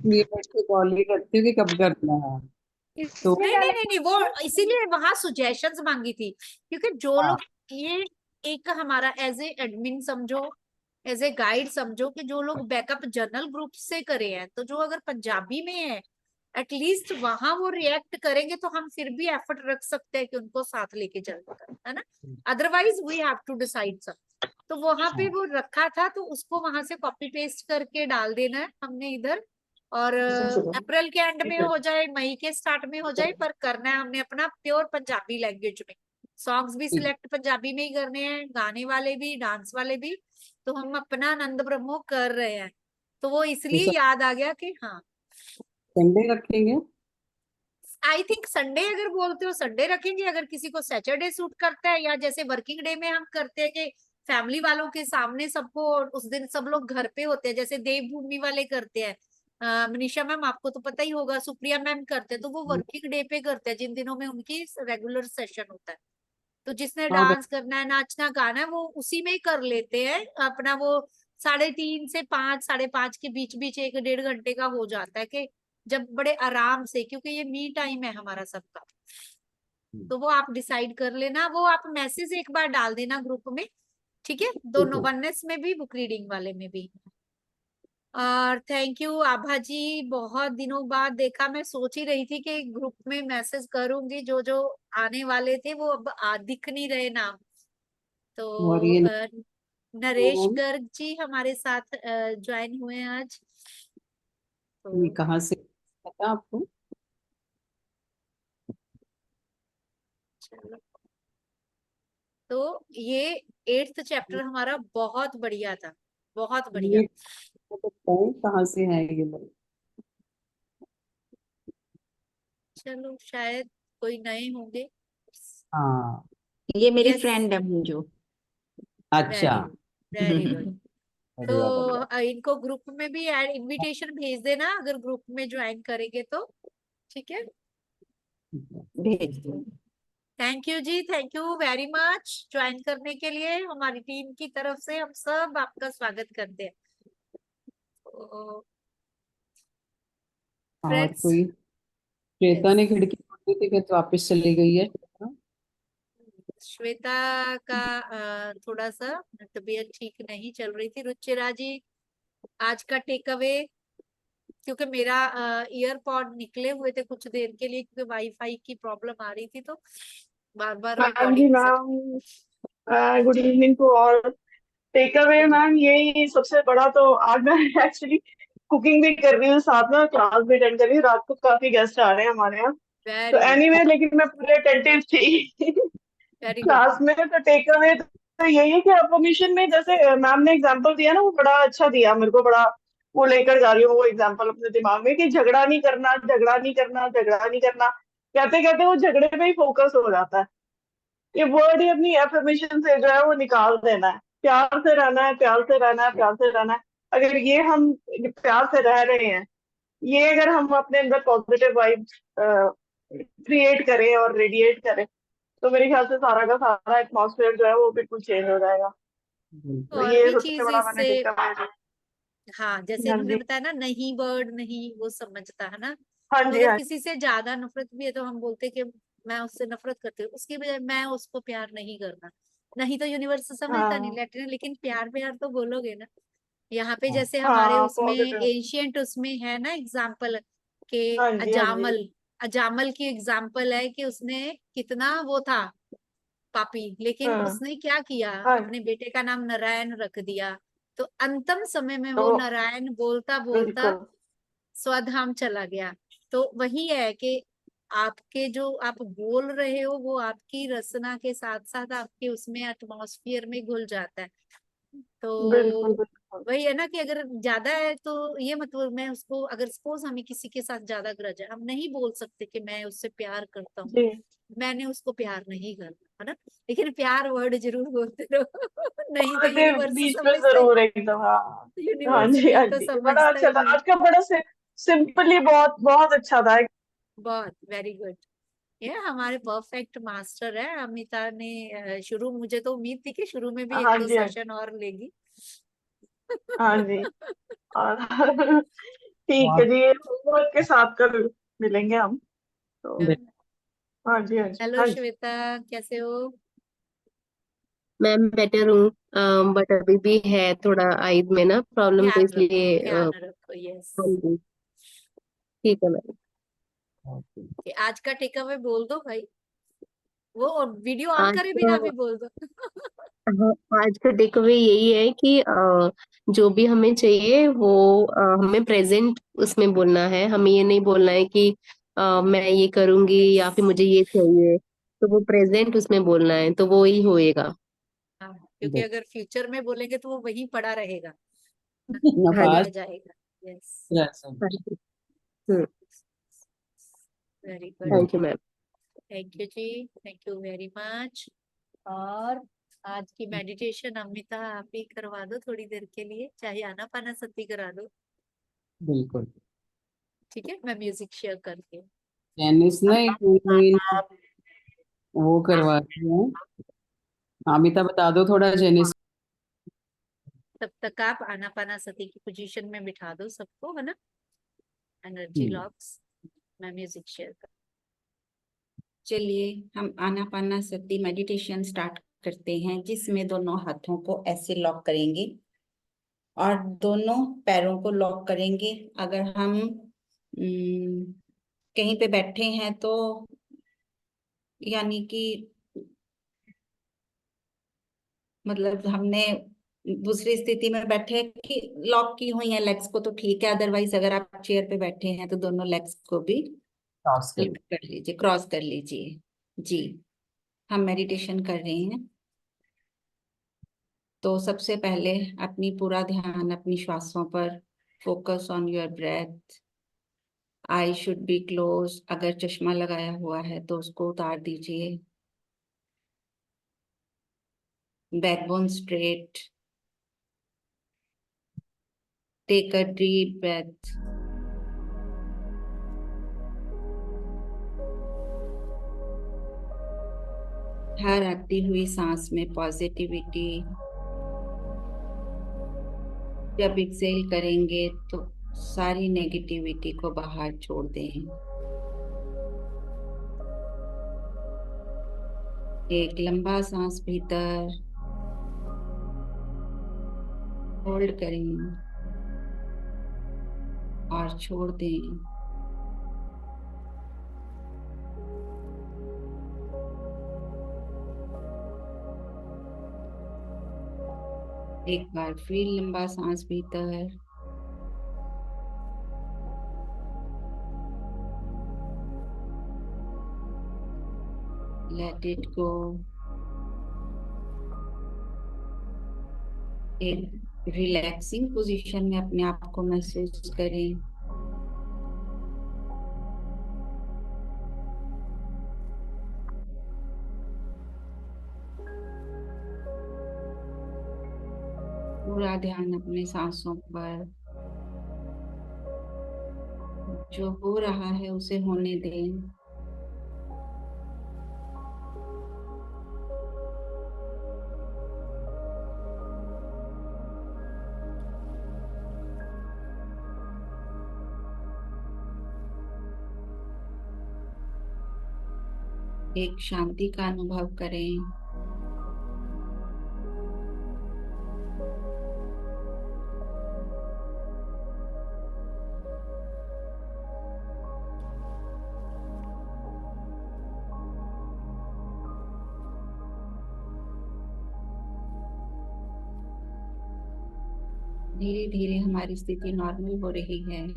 ये बैठ के कॉल ही करती हूँ कि कब करना है। तो इसमें नहीं क्या नहीं नहीं नहीं, वो लगता है? इसीलिए वहां सुजेशंस मांगी थी, क्योंकि जो हाँ, लोग ये एक हमारा एज ए एडमिन समझो, एज ए गाइड समझो, कि जो लोग बैकअप जर्नल ग्रुप से करे हैं, तो जो अगर पंजाबी में है एटलीस्ट वहां वो रिएक्ट करेंगे, तो हम फिर भी एफर्ट रख सकते हैं कि उनको साथ लेके चलना है ना। Otherwise we have to decide सब। तो वहां पे हाँ, वो रखा था, तो उसको वहां से कॉपी पेस्ट करके डाल देना है हमने इधर। और अप्रैल के एंड में हो जाए मई के स्टार्ट में हो जाए, पर करना है हमने अपना प्योर पंजाबी लैंग्वेज में। सॉन्ग्स भी ठीक। सिलेक्ट पंजाबी में ही करने हैं, गाने वाले भी डांस वाले भी। तो हम अपना आनंद ब्रह्मो कर रहे हैं, तो वो तो इसलिए याद आ गया कि हाँ, संडे रखेंगे। आई थिंक संडे अगर बोलते हो संडे रखेंगे, अगर किसी को सैटरडे सूट करता है, या जैसे वर्किंग डे में हम करते हैं कि फैमिली वालों के सामने सबको, उस दिन सब लोग घर पे होते हैं, जैसे देवभूमि वाले करते हैं, मनीषा मैम आपको तो पता ही होगा, सुप्रिया मैम करते हैं, तो वो वर्किंग डे पे करते हैं जिन दिनों में उनकी रेगुलर सेशन होता है। तो जिसने हाँ डांस करना है नाचना गाना है, वो उसी में ही कर लेते हैं अपना, वो 3:30 से 5, 5:30 के बीच बीच 1-1.5 घंटे का हो जाता है कि जब बड़े आराम से, क्योंकि ये मी टाइम है हमारा सबका, तो वो आप डिसाइड कर लेना, वो आप मैसेज एक बार डाल देना ग्रुप में, ठीक है, दोनों वननेस में भी बुक रीडिंग वाले में भी। और थैंक यू आभा जी, बहुत दिनों बाद देखा, मैं सोच ही रही थी कि ग्रुप में मैसेज करूंगी, जो जो आने वाले थे वो अब दिख नहीं रहे नाम। तो और ये नरेश गर्ग जी हमारे साथ ज्वाइन हुए हैं आज। तो कहाँ से पता आपको? चलो, तो ये 8th चैप्टर हमारा बहुत बढ़िया था, बहुत बढ़िया। ये बताओ कहाँ से है ये लोग? चलो, शायद कोई नए होंगे। हाँ, ये मेरी यस, फ्रेंड है मंजू। अच्छा, वेरी गुड, वेरी गुड। तो बढ़िया बढ़िया। इनको ग्रुप में भी इनविटेशन भेज देना अगर ग्रुप में ज्वाइन करेंगे तो, ठीक है। भेज दूंगी। Thank you ji, thank you very much join करने के लिए, हमारी टीम की तरफ से हम सब आपका स्वागत करते हैं। और फ्रेंड्स, कोई? श्वेता ने खिड़की खोली थी, फिर वापस चली गई है। श्वेता का थोड़ा सा तबीयत ठीक नहीं चल रही थी। रुचिरा जी, आज का टेक अवे, क्योंकि मेरा ईयरपॉड निकले हुए थे कुछ देर के लिए, क्योंकि वाईफाई की प्रॉब्लम आ रही थी, तो बार बार हाँ जी recording set. Ma'am, good evening to all. Take away ma'am, यही सबसे बड़ा तो आज मैं एक्चुअली कुकिंग भी कर रही हूँ, साथ में क्लास भी अटेंड कर रही हूँ। रात को काफी गेस्ट आ रहे हैं हमारे यहाँ, तो वेरी गुड, एनीवे लेकिन मैं पूरे अटेंटिव थी वेरी गुड। क्लास में। तो टेक अवे तो यही है कि अफर्मेशन में जैसे मैम ने एग्जांपल दिया ना, वो बड़ा अच्छा दिया मेरे को, बड़ा वो लेकर जा रही हूँ वो एग्जांपल अपने दिमाग में कि झगड़ा नहीं करना, झगड़ा नहीं करना, झगड़ा नहीं करना, कहते कहते वो झगड़े पे ही फोकस हो जाता है। ये वर्ड ही अपनी एफर्मेशन से जो है वो निकाल देना है। प्यार से रहना है, प्यार से रहना है, प्यार से रहना है। अगर ये हम प्यार से रह रहे हैं, ये अगर हम अपने अंदर पॉजिटिव वाइब क्रिएट करें और रेडिएट करें, तो मेरे ख्याल से सारा का सारा एटमॉस्फेयर जो है वो बिल्कुल चेंज हो जाएगा। तो और ये भी सबसे चीज बड़ा मैंने इससे, देखा है। हाँ, जैसे हाँ इन्होंने जी, बताया ना, नहीं वर्ड नहीं वो समझता है ना, हाँ तो जी, अगर हाँ किसी से ज्यादा नफरत भी है तो हम बोलते कि मैं उससे नफरत करती हूँ, उसकी बजाय मैं उसको प्यार नहीं करना। नहीं तो यूनिवर्स समझता नहीं, हाँ लेकिन प्यार प्यार तो बोलोगे ना। यहाँ पे जैसे हमारे हाँ, उसमें पॉजिटिव। एंशियंट उसमें है ना एग्जाम्पल, के हाँ जी, हाँ जी, अजामल, अजामल की एग्जाम्पल है कि उसने कितना वो था पापी, लेकिन हाँ उसने क्या किया, हाँ। अपने बेटे का नाम नारायण रख दिया, तो अंतिम समय में वो तो नारायण बोलता बोलता बिल्कुल स्वधाम चला गया। तो वही है कि आपके जो आप बोल रहे हो वो आपकी रचना के साथ साथ आपके उसमें एटमॉस्फियर में घुल जाता है। बिल्कुल तो बिल्कुल। वही है ना कि अगर ज्यादा है तो ये मतलब, मैं उसको अगर सपोज हमें किसी के साथ ज्यादा ग्रज है, हम नहीं बोल सकते कि मैं उससे प्यार करता हूँ, जी, मैंने उसको प्यार नहीं करना, है ना, लेकिन प्यार वर्ड जरूर बोलते रहो नहीं तो पॉजिटिव यूनिवर्स बीच पे समझता ही, जरूर एकदम। हाँ हाँ यूनिवर्स जी, भी हाँ तो जी, बड़ा समझता अच्छा ही था नहीं। आज का, बड़ा सिंपली बहुत बहुत अच्छा था। बहुत वेरी गुड। ये हमारे परफेक्ट मास्टर है अमिता ने। शुरू, मुझे तो उम्मीद थी कि शुरू में भी एक हाँ दो जी, हाँ जी, सेशन और लेगी। हाँ जी। और ठीक है बहुत जी, होमवर्क के साथ कल मिलेंगे हम तो। हाँ जी, हाँ जी, हेलो हाँ जी। श्वेता, कैसे हो? मैम बेटर हूँ, बट अभी भी है थोड़ा आइज में ना प्रॉब्लम, तो इसलिए ध्यान रखो, यस। हाँ जी, ठीक है मैम। आज का टेक अवे बोल दो भाई, वो वीडियो ऑन आज करे बिना का भी बोल दो। हाँ, आज का टेक अवे यही है कि जो भी हमें चाहिए वो हमें प्रेजेंट उसमें बोलना है। हमें ये नहीं बोलना है कि मैं ये करूंगी या फिर मुझे ये चाहिए, तो वो प्रेजेंट उसमें बोलना है, तो वो ही होएगा। हाँ, क्योंकि अगर फ्यूचर में बोलेंगे तो वो वहीं पड़ा रहेगा, हाँ रह जी, नफास जाएगा। यस, हाँ जी। Very good. Thank you ma'am. Thank you ji, thank you very much. और आज की मेडिटेशन अमिता आप ही करवा दो थोड़ी देर के लिए, चाहे आनापाना सती करा दो, बिल्कुल। ठीक है, मैं म्यूजिक शेयर करके। टेनिस नहीं, कोई वो करवाती है। अमिता बता दो थोड़ा जेनिस। तब तक आप आनापाना सती की पोजीशन में बिठा दो सबको, है ना। Energy locks. मैं म्यूजिक शेयर कर। चलिए हम आनापानासती मेडिटेशन स्टार्ट करते हैं, जिसमें दोनों हाथों को ऐसे लॉक करेंगे और दोनों पैरों को लॉक करेंगे। अगर हम कहीं पे बैठे हैं तो यानी कि मतलब हमने दूसरी स्थिति में बैठे कि लॉक की हुई है लेग्स को तो ठीक है, अदरवाइज अगर आप चेयर पे बैठे हैं तो दोनों लेग्स को भी क्रॉस कर lock कर लीजिए, क्रॉस कर लीजिए। जी, हम मेडिटेशन कर रहे हैं। तो सबसे पहले अपनी पूरा ध्यान अपनी श्वासों पर, focus on your breath. I should be close. अगर चश्मा लगाया हुआ है तो उसको उतार दीजिए। Backbone straight. Take a deep breath. हर आती हुई सांस में पॉजिटिविटी। जब एक्सेल करेंगे तो सारी नेगेटिविटी को बाहर छोड़ दें। एक लंबा सांस भीतर होल्ड करें और छोड़ दें। एक बार फिर लंबा सांस भीतर, लेट इट गो। एक रिलैक्सिंग पोजीशन में अपने आप को महसूस करें। पूरा ध्यान अपने सांसों पर। जो हो रहा है उसे होने दें। एक शांति का अनुभव करें। धीरे धीरे हमारी स्थिति नॉर्मल हो रही है।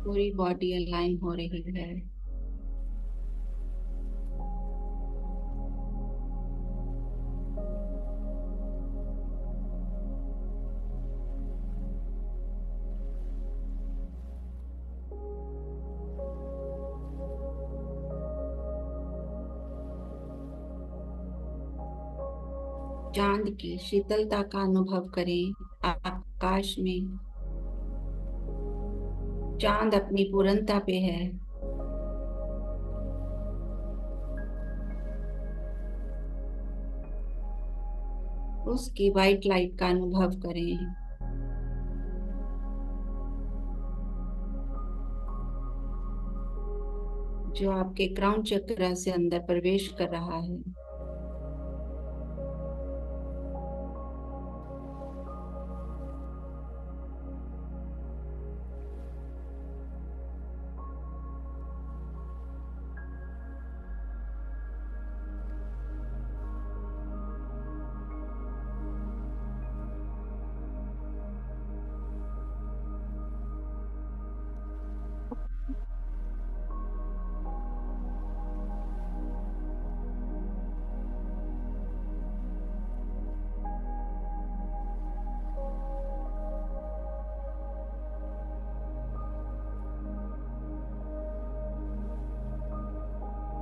पूरी बॉडी अलाइन हो रही है। चांद की शीतलता का अनुभव करें। आकाश में चांद अपनी पूर्णता पे है। उसकी वाइट लाइट का अनुभव करें। जो आपके क्राउन चक्र से अंदर प्रवेश कर रहा है।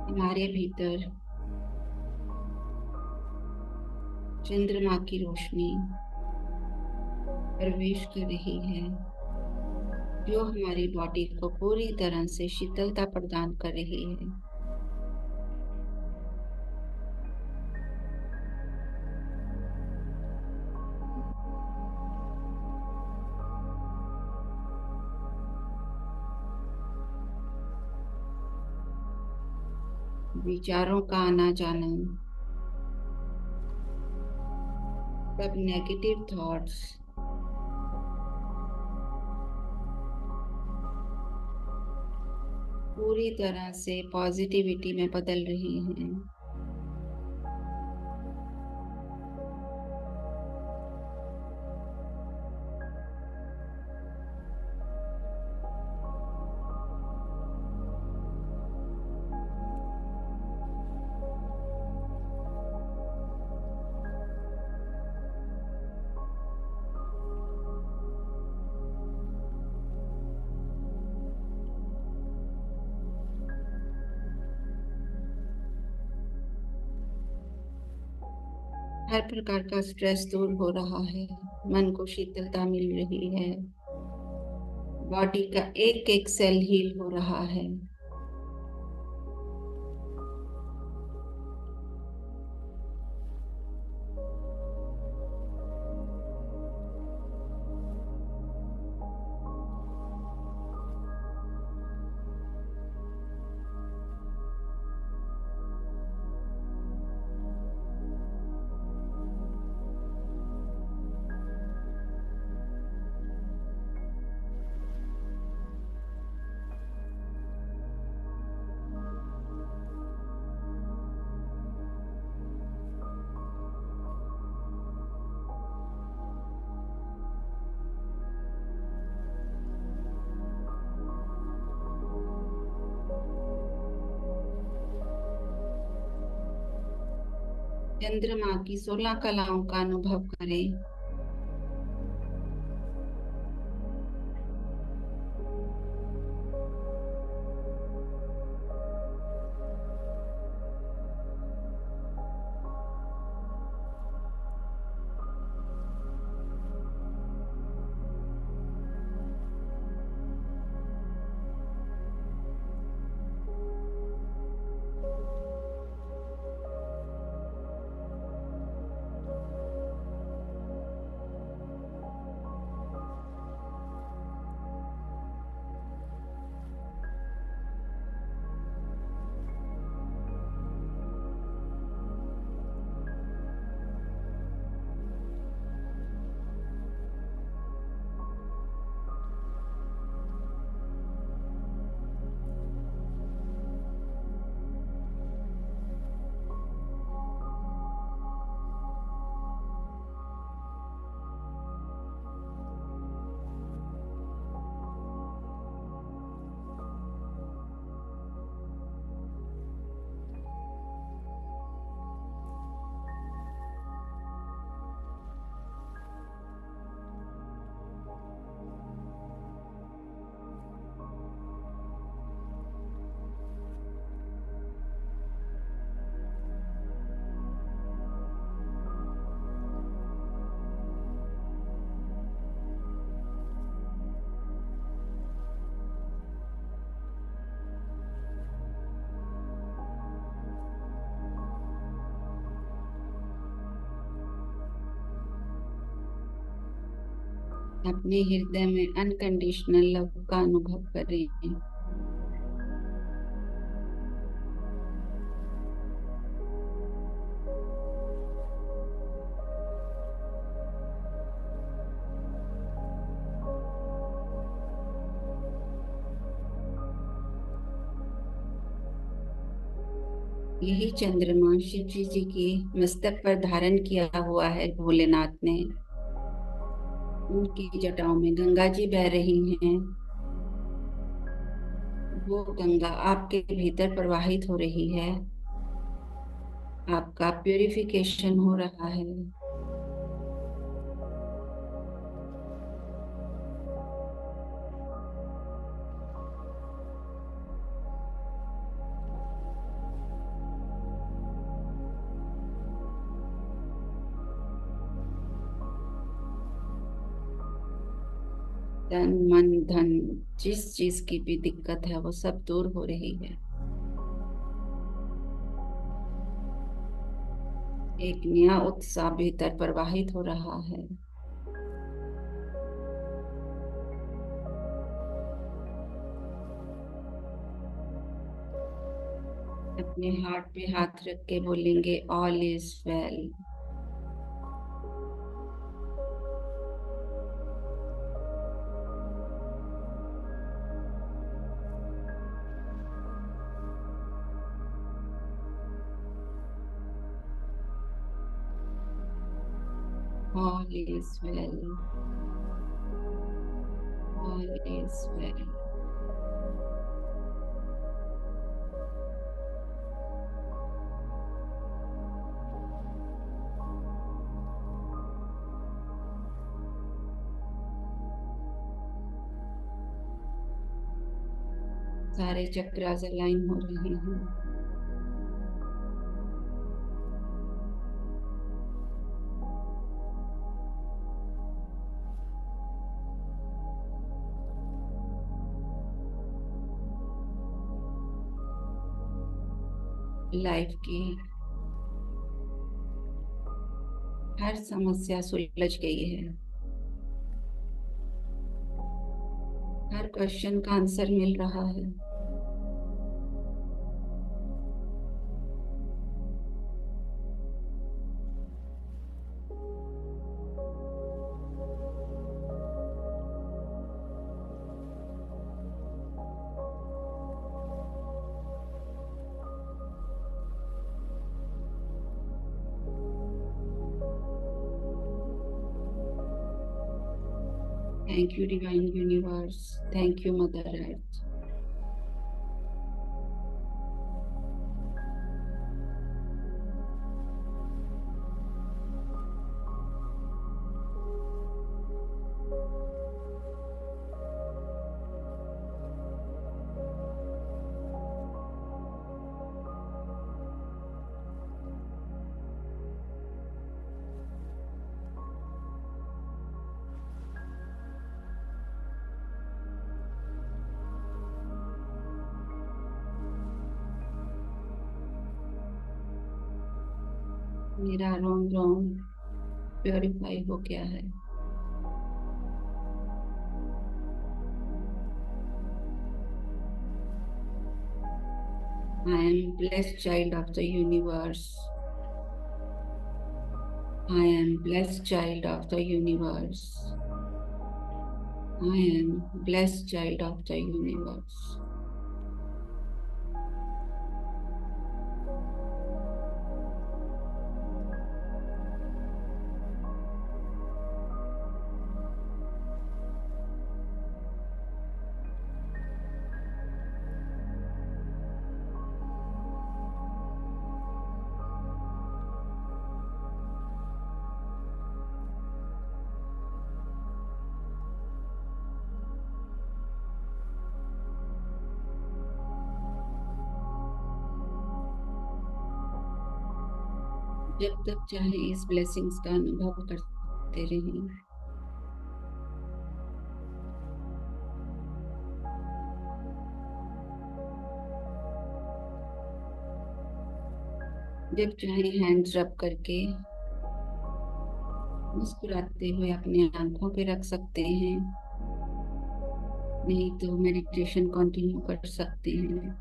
हमारे भीतर चंद्रमा की रोशनी प्रवेश कर रही है, जो हमारी बॉडी को पूरी तरह से शीतलता प्रदान कर रही है। विचारों का आना जाना, सब नेगेटिव थॉट्स पूरी तरह से पॉजिटिविटी में बदल रही हैं। हर प्रकार का स्ट्रेस दूर हो रहा है, मन को शीतलता मिल रही है, बॉडी का एक एक सेल हील हो रहा है। चंद्रमा की 16 कलाओं का अनुभव करें। अपने हृदय में अनकंडीशनल लव का अनुभव करें। यही चंद्रमा शिव जी की मस्तक पर धारण किया हुआ है भोलेनाथ ने। उनकी जटाओं में गंगा जी बह रही हैं। वो गंगा आपके भीतर प्रवाहित हो रही है, आपका प्यूरिफिकेशन हो रहा है। तन मन धन जिस चीज की भी दिक्कत है वो सब दूर हो रही है। एक नया उत्साह भीतर प्रवाहित हो रहा है। अपने हार्ट पे हाथ रख के बोलेंगे all is well. All is well. All is well. सारे चक्रास अलाइन हो रहे हैं। लाइफ की हर समस्या सुलझ गई है। हर क्वेश्चन का आंसर मिल रहा है। Thank you, Divine Universe. Thank you, Mother Earth. मेरा रोम रोम प्योरीफाई हो गया है। I am blessed child of the universe. I am blessed child of the universe. I am blessed child of the universe. जब तक चाहे इस ब्लेसिंग्स का अनुभव करते रहें। जब चाहे हैंड्स रब करके मुस्कुराते हुए अपने आंखों पे रख सकते हैं, नहीं तो मेडिटेशन कंटिन्यू कर सकते हैं।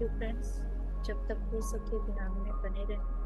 फ्रेंड्स, जब तक हो सके ध्यान में बने रहें।